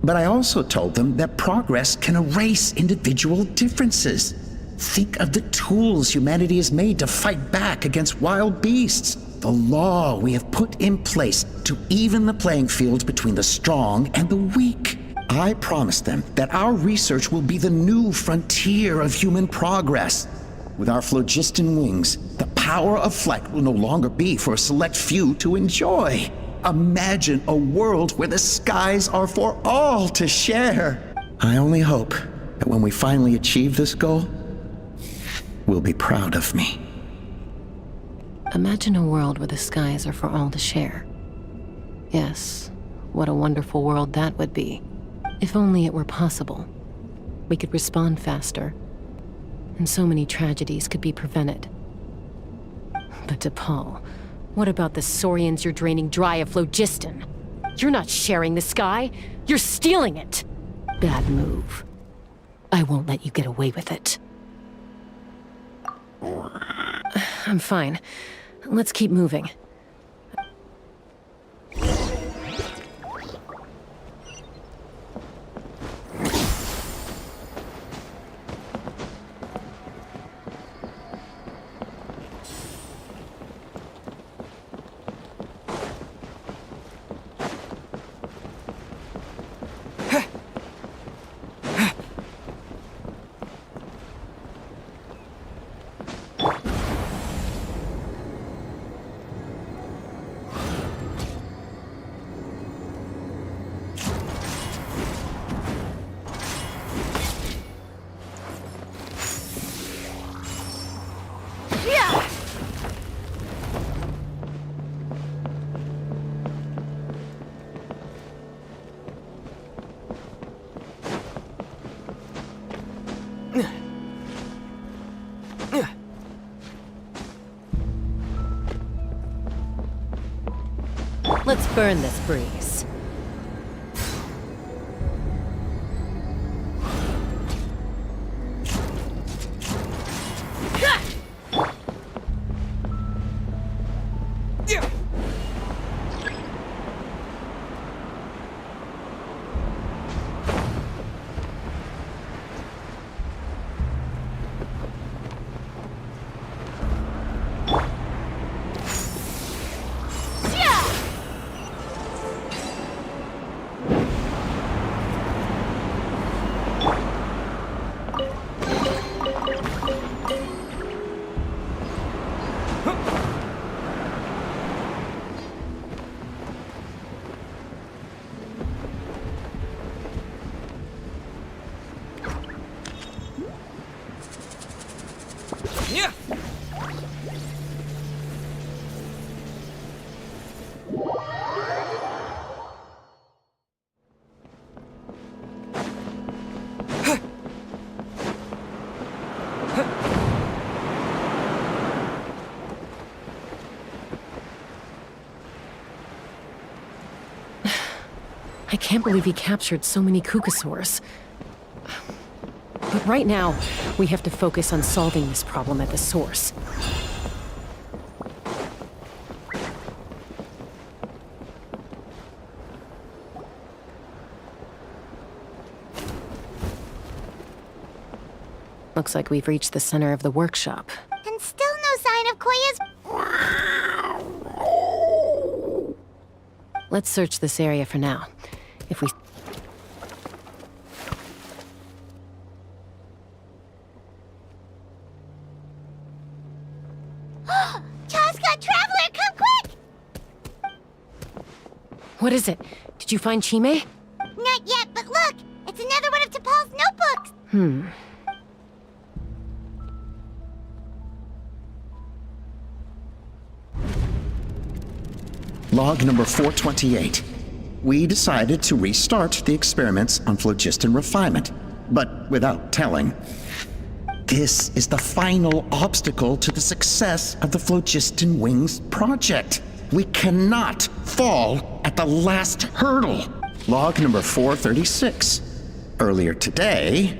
But I also told them that progress can erase individual differences. Think of the tools humanity has made to fight back against wild beasts. The law we have put in place to even the playing field between the strong and the weak. I promised them that our research will be the new frontier of human progress. With our phlogiston wings, the power of flight will no longer be for a select few to enjoy. Imagine a world where the skies are for all to share. I only hope that when we finally achieve this goal, will be proud of me. Imagine a world where the skies are for all to share. Yes, what a wonderful world that would be. If only it were possible. We could respond faster, and so many tragedies could be prevented. But DePaul, what about the Saurians you're draining dry of phlogiston? You're not sharing the sky, you're stealing it! Bad move. I won't let you get away with it. I'm fine. Let's keep moving. Let's burn this breeze. I can't believe he captured so many Kukasaurs. But right now, we have to focus on solving this problem at the source. Looks like we've reached the center of the workshop. And still no sign of Koya's... Let's search this area for now. If we... Chaska, Traveler, come quick! What is it? Did you find Chime? Not yet, but look! It's another one of T'Pol's notebooks! Log number 428. We decided to restart the experiments on phlogiston refinement, but without telling. This is the final obstacle to the success of the Phlogiston Wings project. We cannot fall at the last hurdle. Log number 436. Earlier today,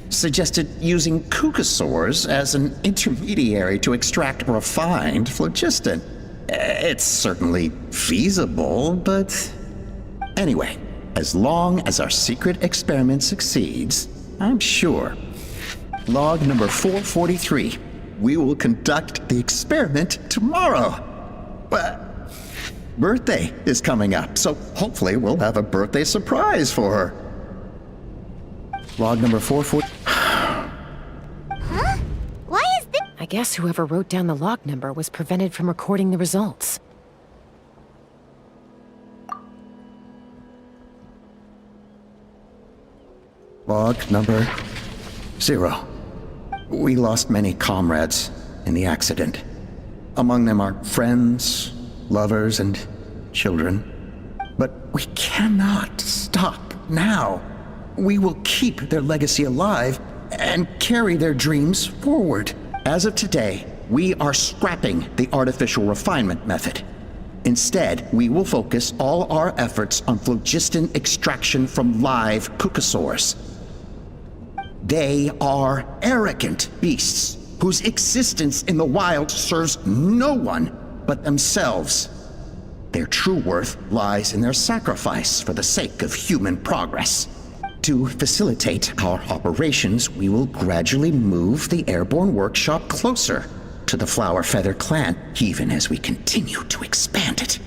suggested using cucosaurs as an intermediary to extract refined phlogiston. It's certainly feasible, but... Anyway, as long as our secret experiment succeeds, I'm sure. Log number 443. We will conduct the experiment tomorrow. But birthday is coming up, so hopefully we'll have a birthday surprise for her. Log number 440. Huh? Why is this? I guess whoever wrote down the log number was prevented from recording the results. Log number 0. We lost many comrades in the accident. Among them are friends, lovers, and children. But we cannot stop now. We will keep their legacy alive and carry their dreams forward. As of today, we are scrapping the artificial refinement method. Instead, we will focus all our efforts on phlogiston extraction from live cucosaurs. They are arrogant beasts whose existence in the wild serves no one but themselves. Their true worth lies in their sacrifice for the sake of human progress. To facilitate our operations, we will gradually move the airborne workshop closer to the Flower Feather clan, even as we continue to expand it.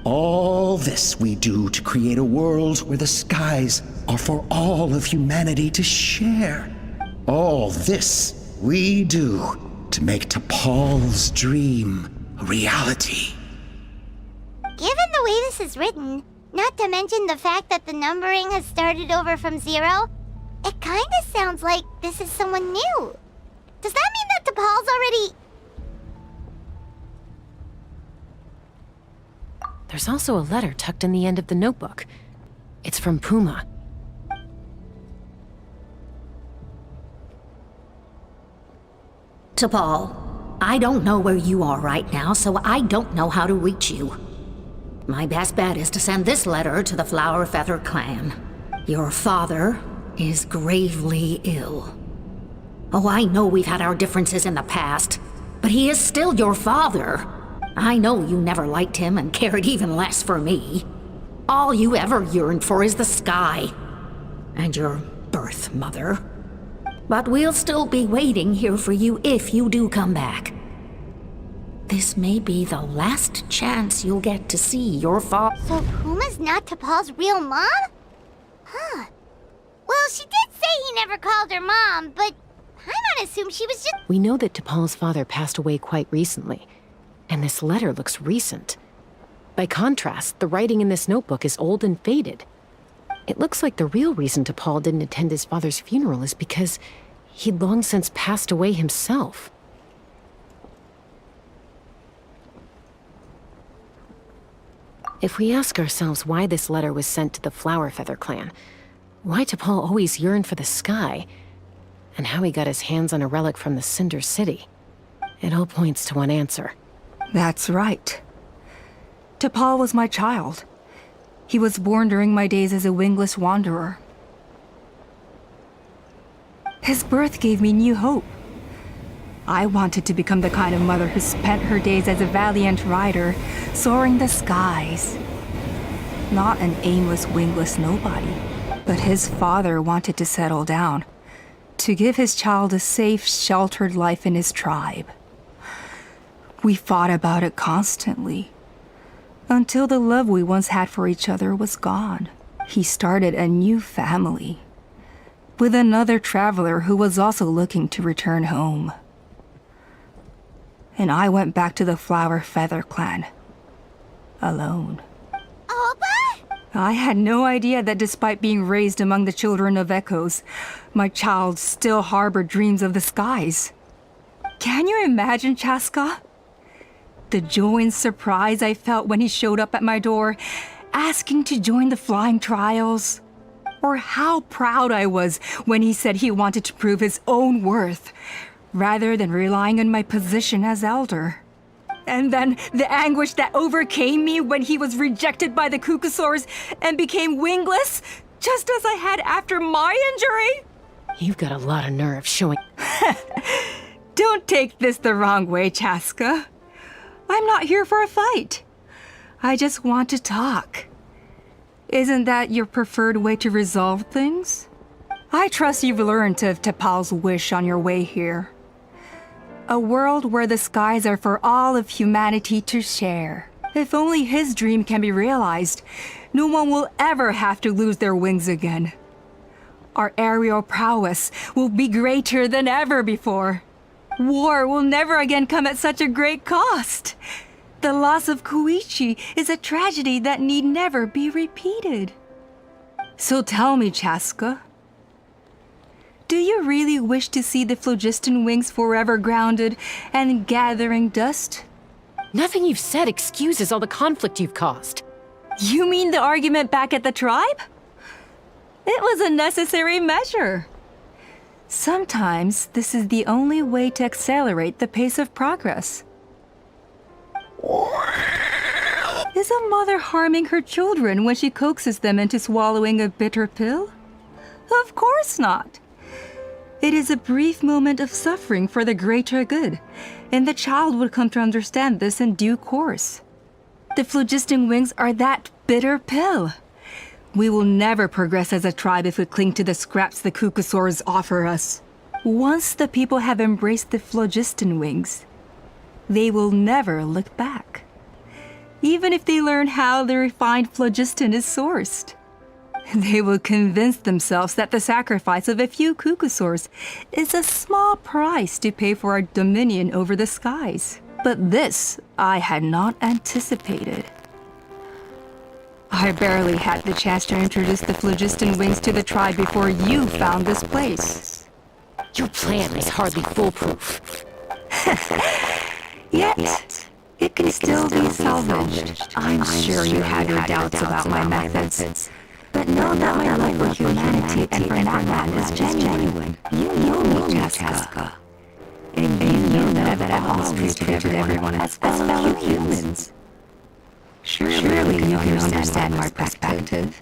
All this we do to create a world where the skies are for all of humanity to share. All this we do to make T'Pol's dream a reality. Given the way this is written, not to mention the fact that the numbering has started over from 0, it kinda sounds like this is someone new. Does that mean that T'Pol's already... There's also a letter tucked in the end of the notebook. It's from Puma. T'Pol, I don't know where you are right now, so I don't know how to reach you. My best bet is to send this letter to the Flower Feather clan. Your father is gravely ill. Oh, I know we've had our differences in the past, but he is still your father. I know you never liked him and cared even less for me. All you ever yearned for is the sky. And your birth mother. But we'll still be waiting here for you if you do come back. This may be the last chance you'll get to see your father. So Puma's not T'Pol's real mom? Huh. Well, she did say he never called her mom, but I'm gonna assume she was just... We know that T'Pol's father passed away quite recently, and this letter looks recent. By contrast, the writing in this notebook is old and faded. It looks like the real reason T'Pol didn't attend his father's funeral is because he'd long since passed away himself. If we ask ourselves why this letter was sent to the Flower Feather clan, why T'Pol always yearned for the sky, and how he got his hands on a relic from the Cinder City, it all points to one answer. That's right. T'Pol was my child. He was born during my days as a wingless wanderer. His birth gave me new hope. I wanted to become the kind of mother who spent her days as a valiant rider, soaring the skies. Not an aimless, wingless nobody. But his father wanted to settle down, to give his child a safe, sheltered life in his tribe. We fought about it constantly, until the love we once had for each other was gone. He started a new family, with another traveler who was also looking to return home. And I went back to the Flower Feather clan, alone. Appa? I had no idea that despite being raised among the children of echoes, my child still harbored dreams of the skies. Can you imagine, Chaska? The joy and surprise I felt when he showed up at my door, asking to join the flying trials. or how proud I was when he said he wanted to prove his own worth, rather than relying on my position as elder. And then the anguish that overcame me when he was rejected by the Kukusaurs and became wingless, just as I had after my injury. You've got a lot of nerve showing. Don't take this the wrong way, Chaska. I'm not here for a fight. I just want to talk. Isn't that your preferred way to resolve things? I trust you've learned of Tepal's wish on your way here. A world where the skies are for all of humanity to share. If only his dream can be realized, no one will ever have to lose their wings again. Our aerial prowess will be greater than ever before. War will never again come at such a great cost. The loss of Koichi is a tragedy that need never be repeated. So tell me, Chaska, do you really wish to see the phlogiston wings forever grounded and gathering dust? Nothing you've said excuses all the conflict you've caused. You mean the argument back at the tribe? It was a necessary measure. Sometimes this is the only way to accelerate the pace of progress. Is a mother harming her children when she coaxes them into swallowing a bitter pill? Of course not. It is a brief moment of suffering for the greater good, and the child would come to understand this in due course. The phlogiston wings are that bitter pill. We will never progress as a tribe if we cling to the scraps the Kukusaurs offer us. Once the people have embraced the phlogiston wings, they will never look back. Even if they learn how the refined phlogiston is sourced. They will convince themselves that the sacrifice of a few Kukusaurs is a small price to pay for our dominion over the skies. But this I had not anticipated. I barely had the chance to introduce the phlogiston wings to the tribe before you found this place. Your plan is hardly foolproof. Yet, it can still be salvaged. I'm sure you had your doubts about my methods. But know that my love for humanity and for Natlan is genuine. You know me, Chaska. And you know that I've always treated everyone as fellow humans. Surely you can understand my perspective.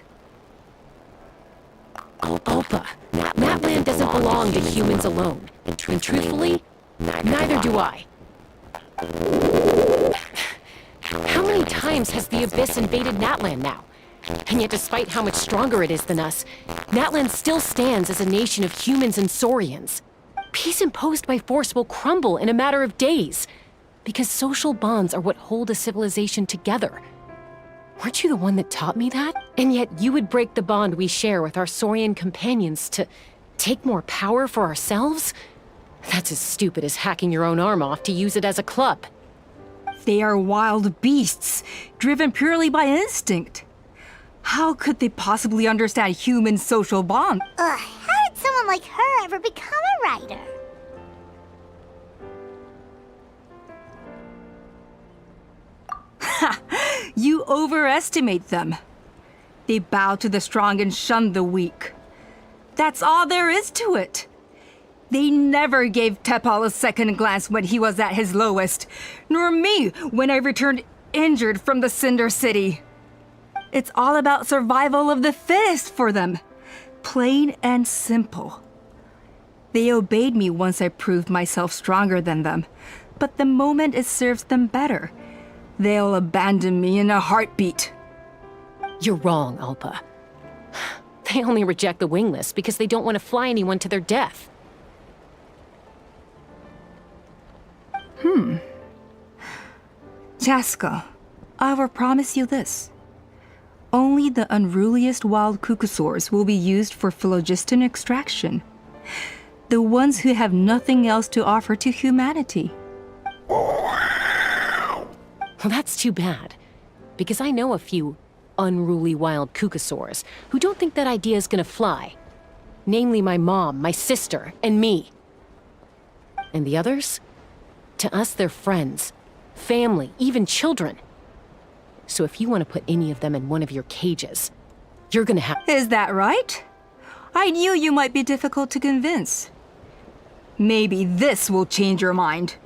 Oppa, Natlan doesn't belong to humans alone. And truthfully, neither do I. How many times has the Abyss invaded Natlan now? And yet despite how much stronger it is than us, Natlan still stands as a nation of humans and Saurians. Peace imposed by force will crumble in a matter of days, because social bonds are what hold a civilization together. Weren't you the one that taught me that? And yet you would break the bond we share with our Saurian companions to take more power for ourselves? That's as stupid as hacking your own arm off to use it as a club. They are wild beasts, driven purely by instinct. How could they possibly understand human social bonds? How did someone like her ever become a writer? You overestimate them. They bow to the strong and shun the weak. That's all there is to it. They never gave Tepal a second glance when he was at his lowest, nor me when I returned injured from the Cinder City. It's all about survival of the fittest for them. Plain and simple. They obeyed me once I proved myself stronger than them, but the moment it serves them better, they'll abandon me in a heartbeat. You're wrong, Alpa. They only reject the wingless because they don't want to fly anyone to their death. Chaska, I will promise you this. Only the unruliest wild Kukusaurs will be used for phlogiston extraction. The ones who have nothing else to offer to humanity. Well, that's too bad. Because I know a few unruly wild Kukusaurs who don't think that idea is gonna fly. Namely my mom, my sister, and me. And the others? To us, they're friends, family, even children. So if you want to put any of them in one of your cages, you're gonna have— Is that right? I knew you might be difficult to convince. Maybe this will change your mind.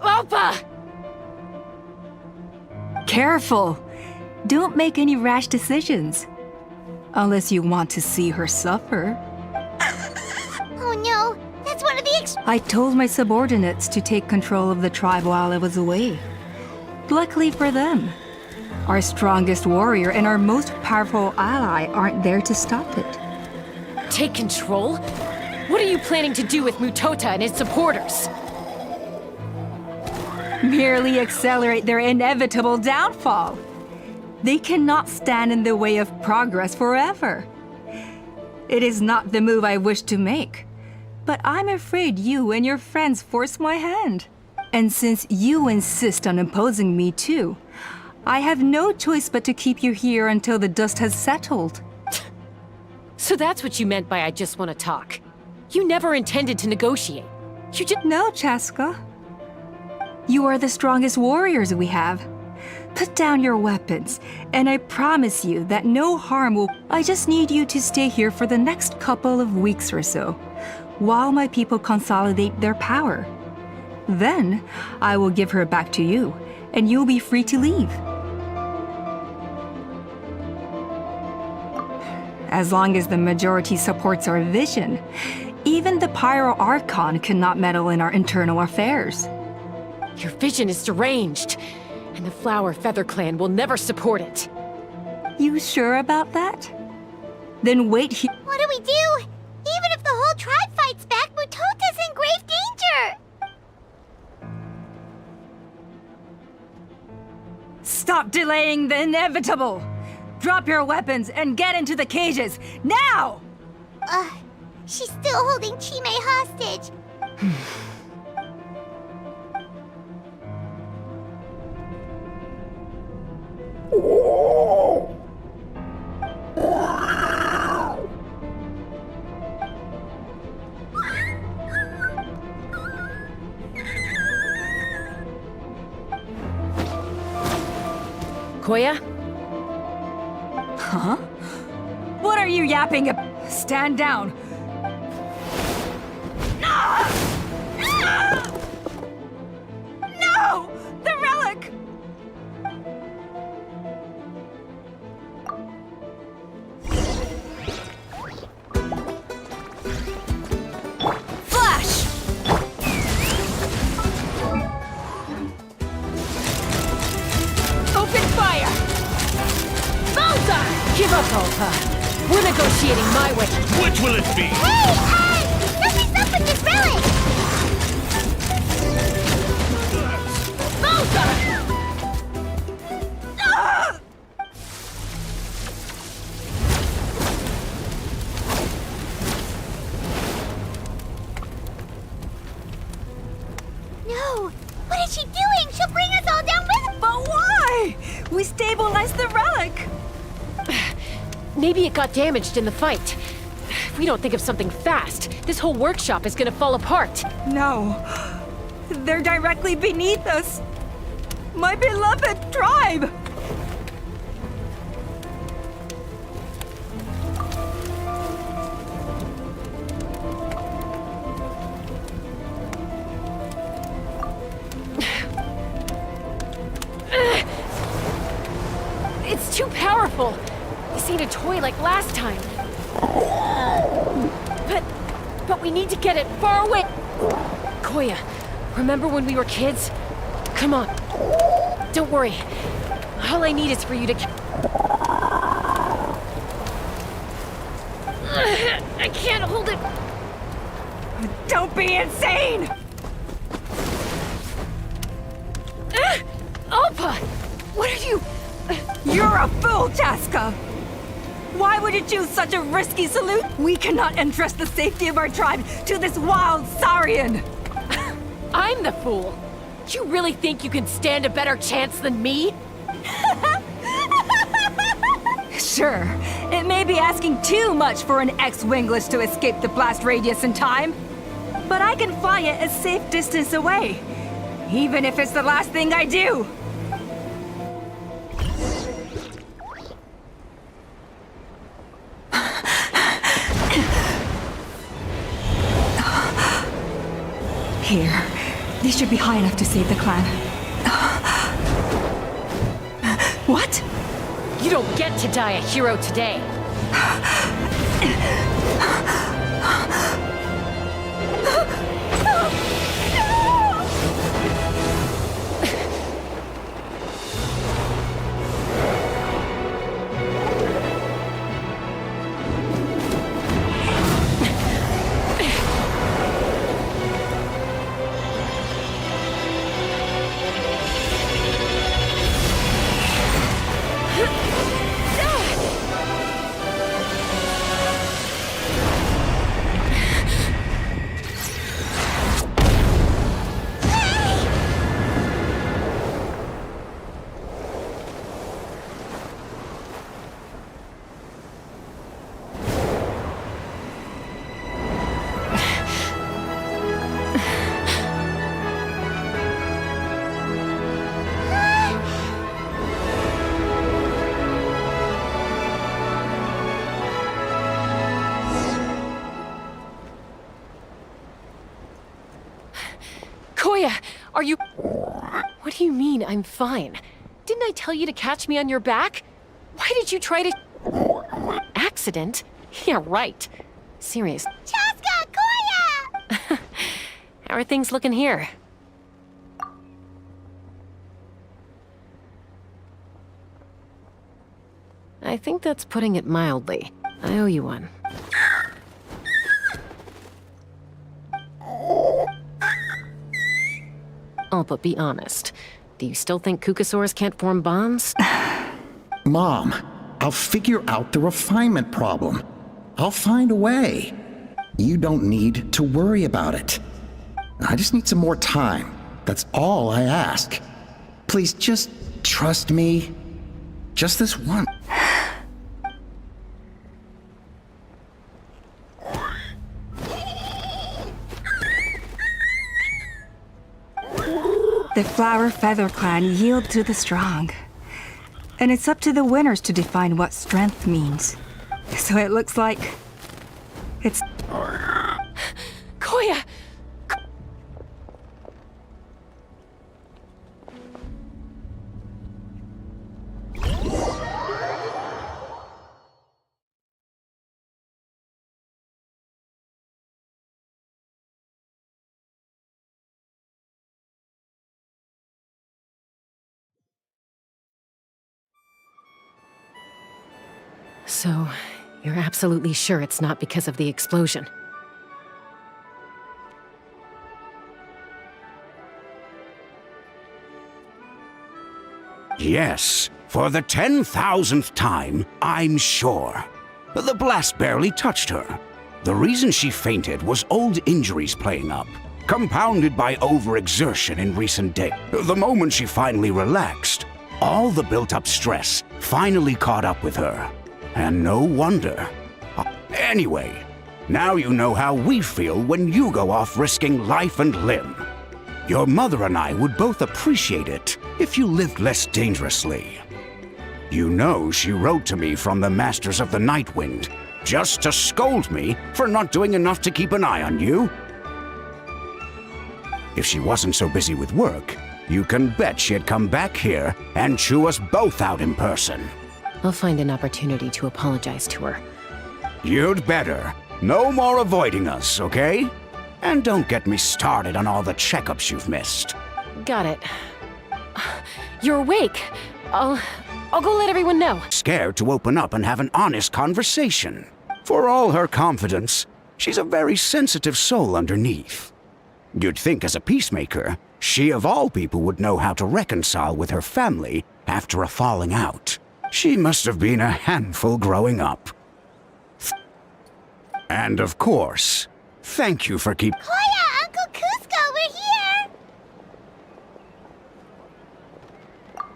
Opa! Careful! Don't make any rash decisions. Unless you want to see her suffer. Oh no, that's one of the I told my subordinates to take control of the tribe while I was away. Luckily for them, our strongest warrior and our most powerful ally aren't there to stop it. Take control? What are you planning to do with Mutota and his supporters? Merely accelerate their inevitable downfall. They cannot stand in the way of progress forever. It is not the move I wish to make, but I'm afraid you and your friends force my hand. And since you insist on imposing me too, I have no choice but to keep you here until the dust has settled. So that's what you meant by I just want to talk. You never intended to negotiate. You just— No, Chaska. You are the strongest warriors we have. Put down your weapons, and I promise you that no harm will— I just need you to stay here for the next couple of weeks or so, while my people consolidate their power. Then, I will give her back to you, and you'll be free to leave. As long as the majority supports our vision, even the Pyro Archon cannot meddle in our internal affairs. Your vision is deranged, and the Flower Feather Clan will never support it. You sure about that? Then wait here. What do we do? Even if the whole tribe fights back, Mutota's in grave danger! Stop delaying the inevitable! Drop your weapons and get into the cages, now! She's still holding Chime hostage. Koya? Huh? What are you yapping about? Stand down. No! The relic! Flash! Open fire! Bullseye! Give up, Opa. We're negotiating my way. Which will it be? Hey, something's up with this relic! Bullseye! No! What is she doing? She'll bring us all down with her! But why? We stabilized the relic! Maybe it got damaged in the fight. If we don't think of something fast, this whole workshop is gonna fall apart. No. They're directly beneath us. My beloved tribe! It's too powerful. This ain't a toy like last time. But we need to get it far away. Koya, remember when we were kids? Come on. Don't worry. All I need is for you to... I can't hold it. Don't be insane! Opa! What are you... You're a fool, Chaska! Why would you choose such a risky salute? We cannot entrust the safety of our tribe to this wild Saurian! I'm the fool. You really think you can stand a better chance than me? Sure, it may be asking too much for an ex-wingless to escape the blast radius in time, but I can fly it a safe distance away, even if it's the last thing I do. Here, these should be high enough to save the clan. What? You don't get to die a hero today. Koya, are you... What do you mean, I'm fine? Didn't I tell you to catch me on your back? Why did you try to... Accident? Yeah, right. Serious. Chaska! Koya! How are things looking here? I think that's putting it mildly. I owe you one. Oh, but be honest. Do you still think Kukasaurs can't form bonds? Mom, I'll figure out the refinement problem. I'll find a way. You don't need to worry about it. I just need some more time. That's all I ask. Please just trust me. Just this once. The Flower Feather Clan yield to the strong. And it's up to the winners to define what strength means. So it looks like... it's... Koya! So, you're absolutely sure it's not because of the explosion? Yes, for the 10,000th time, I'm sure. The blast barely touched her. The reason she fainted was old injuries playing up, compounded by overexertion in recent days. The moment she finally relaxed, all the built-up stress finally caught up with her. And no wonder. Anyway, now you know how we feel when you go off risking life and limb. Your mother and I would both appreciate it if you lived less dangerously. You know she wrote to me from the Masters of the Night Wind, just to scold me for not doing enough to keep an eye on you. If she wasn't so busy with work, you can bet she'd come back here and chew us both out in person. I'll find an opportunity to apologize to her. You'd better. No more avoiding us, okay? And don't get me started on all the checkups you've missed. Got it. You're awake. I'll go let everyone know. Scared to open up and have an honest conversation. For all her confidence, she's a very sensitive soul underneath. You'd think as a peacemaker, she of all people would know how to reconcile with her family after a falling out. She must have been a handful growing up. And of course, thank you for keeping... Koya, Uncle Cusco, we're here!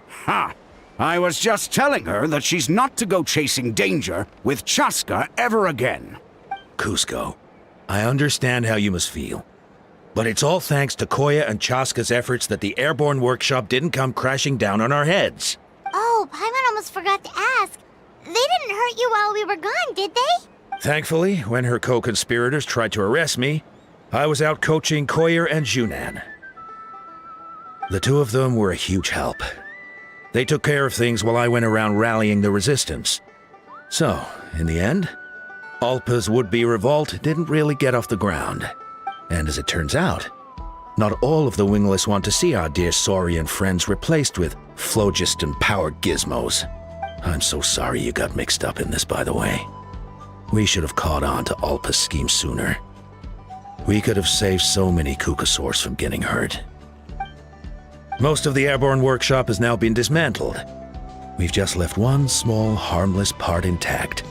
Ha! I was just telling her that she's not to go chasing danger with Chaska ever again. Cusco, I understand how you must feel. But it's all thanks to Koya and Chaska's efforts that the airborne workshop didn't come crashing down on our heads. Oh, Paimon almost forgot to ask. They didn't hurt you while we were gone, did they? Thankfully, when her co-conspirators tried to arrest me, I was out coaching Koyer and Junan. The two of them were a huge help. They took care of things while I went around rallying the resistance. So, in the end, Alpa's would-be revolt didn't really get off the ground. And as it turns out, not all of the wingless want to see our dear Saurian friends replaced with phlogiston-powered gizmos. I'm so sorry you got mixed up in this, by the way. We should have caught on to Alpa's scheme sooner. We could have saved so many Kukasaurs from getting hurt. Most of the airborne workshop has now been dismantled. We've just left one small, harmless part intact,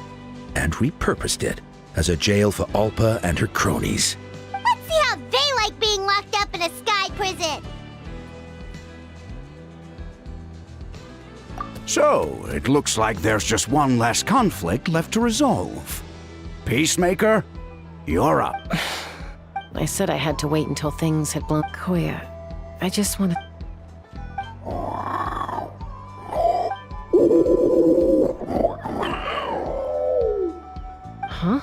and repurposed it as a jail for Alpa and her cronies. Let's see how they like being locked up in a sky prison! So, it looks like there's just one less conflict left to resolve. Peacemaker, you're up. I said I had to wait until things had blown. Koya, I just want to... Huh?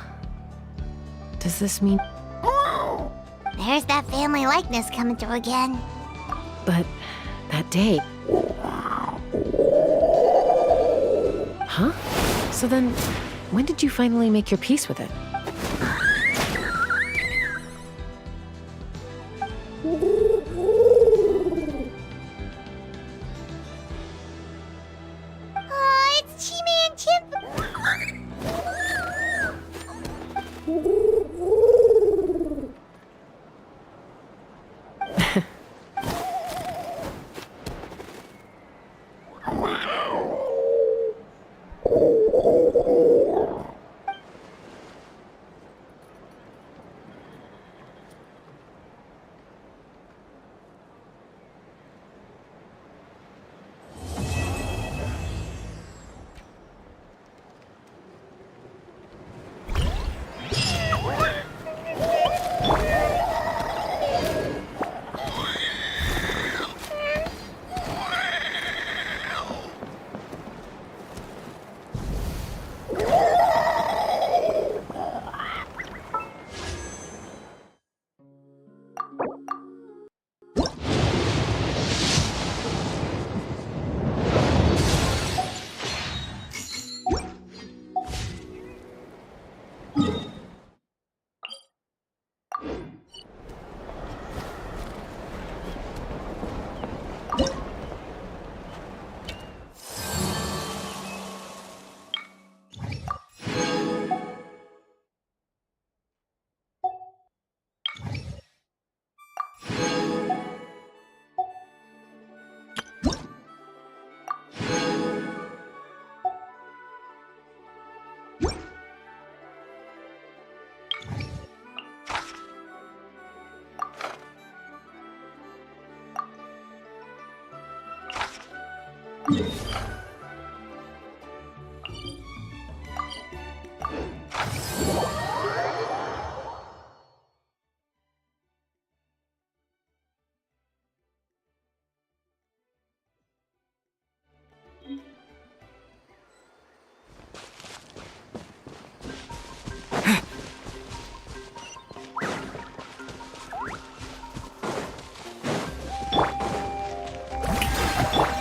Does this mean... There's that family likeness coming through again. But that day... Huh? So then, when did you finally make your peace with it? It's Chime and Chimp!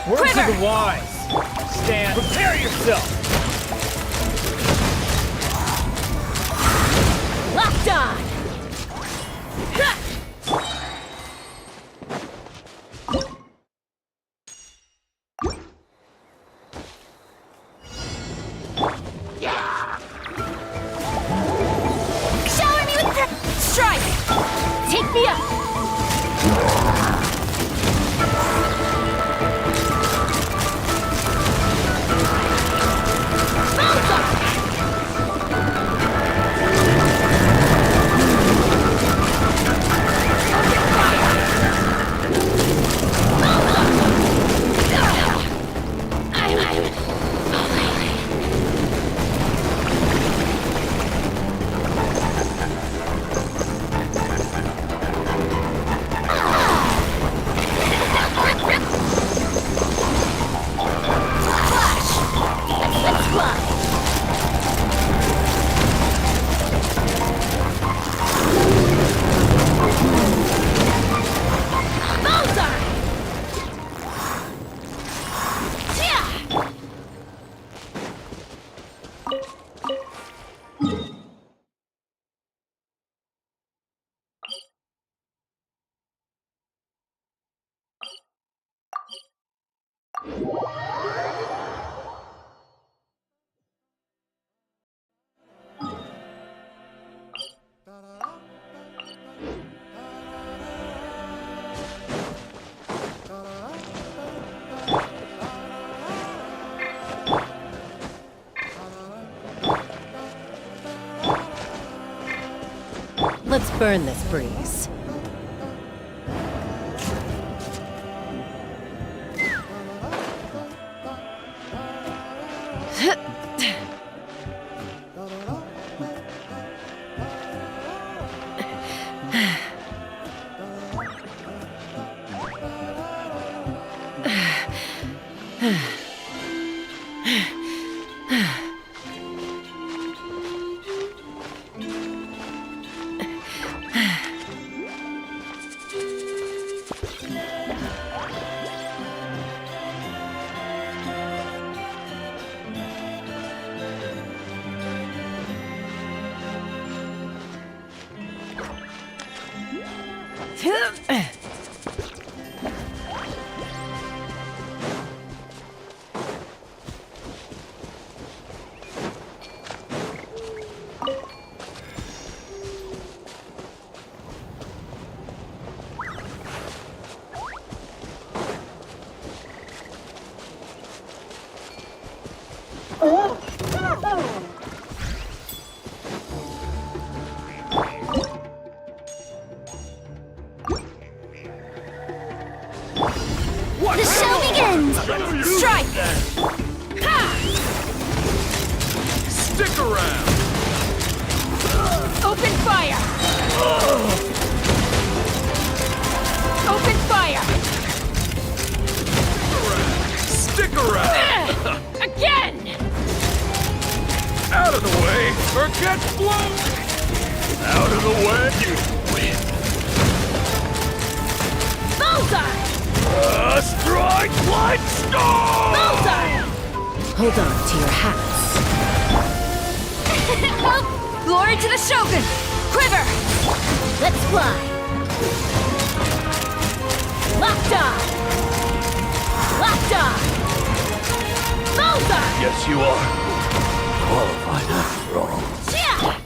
Words of the wise. Stand. Prepare yourself. Locked on! Shower me with Strike! Take me up! Let's burn this breeze. The show begins! Strike! Ha! Stick around! Open fire! Open fire! Stick around! Again! Out of the way, or get blown! Out of the way, you win! Bullseye! Strike like storm! Bullseye! Hold on to your hats. Glory to the Shogun! Quiver! Let's fly! Locked on! Locked on! Bullseye! Yes, you are. Qualified after all. Yeah!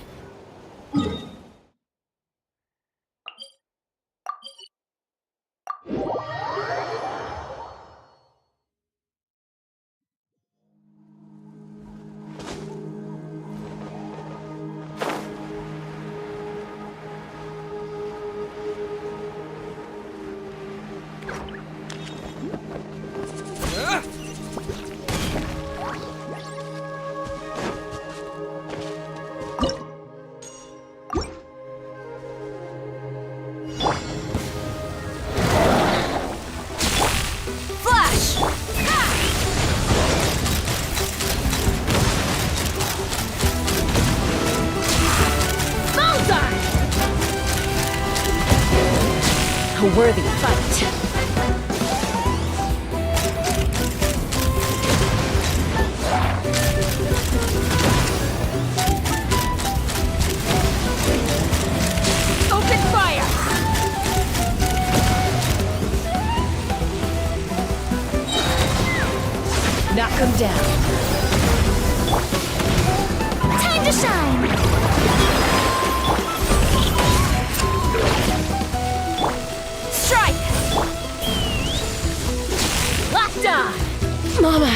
A worthy fight. Open fire! Knock him down. Time to shine! Strike! Locked on! Mama!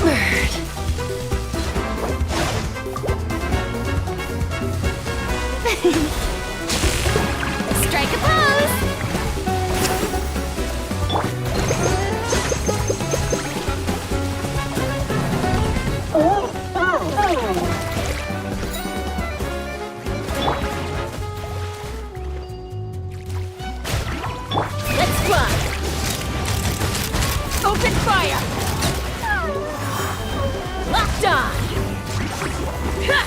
Bird. Strike a pose! Let's fly! Open fire! Locked on! Ha!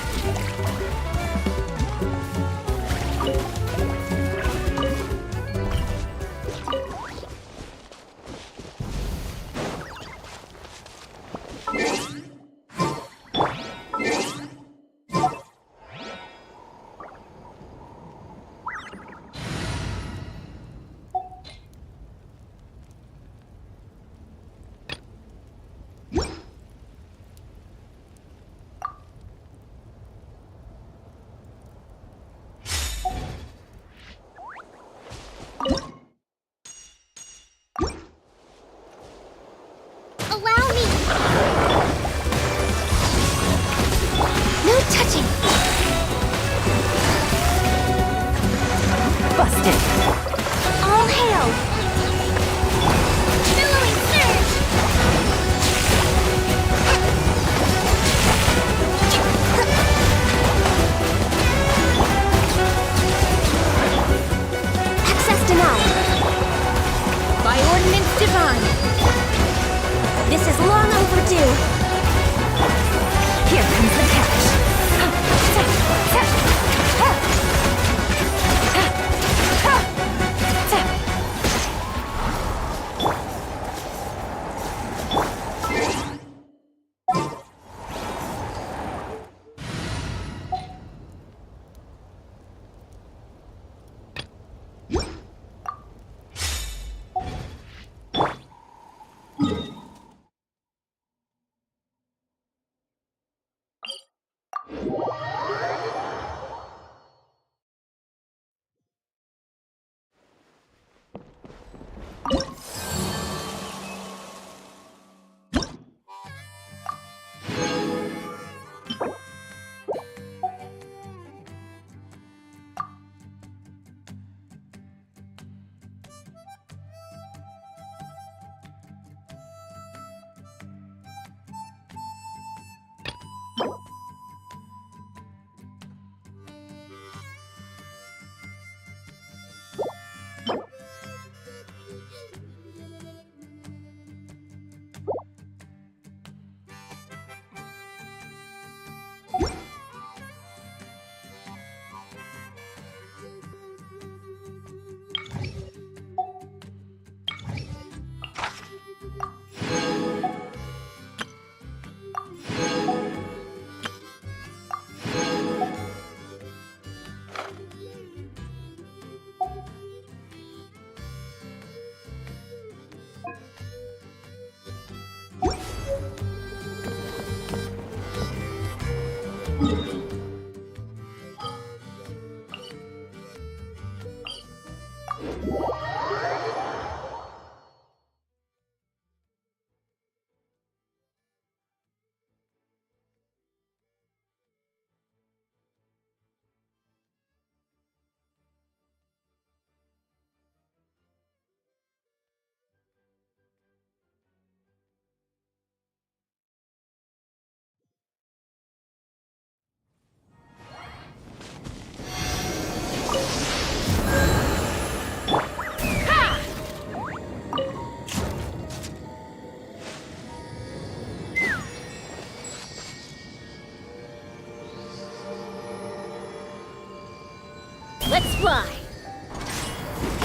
Let's fly!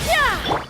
Yeah!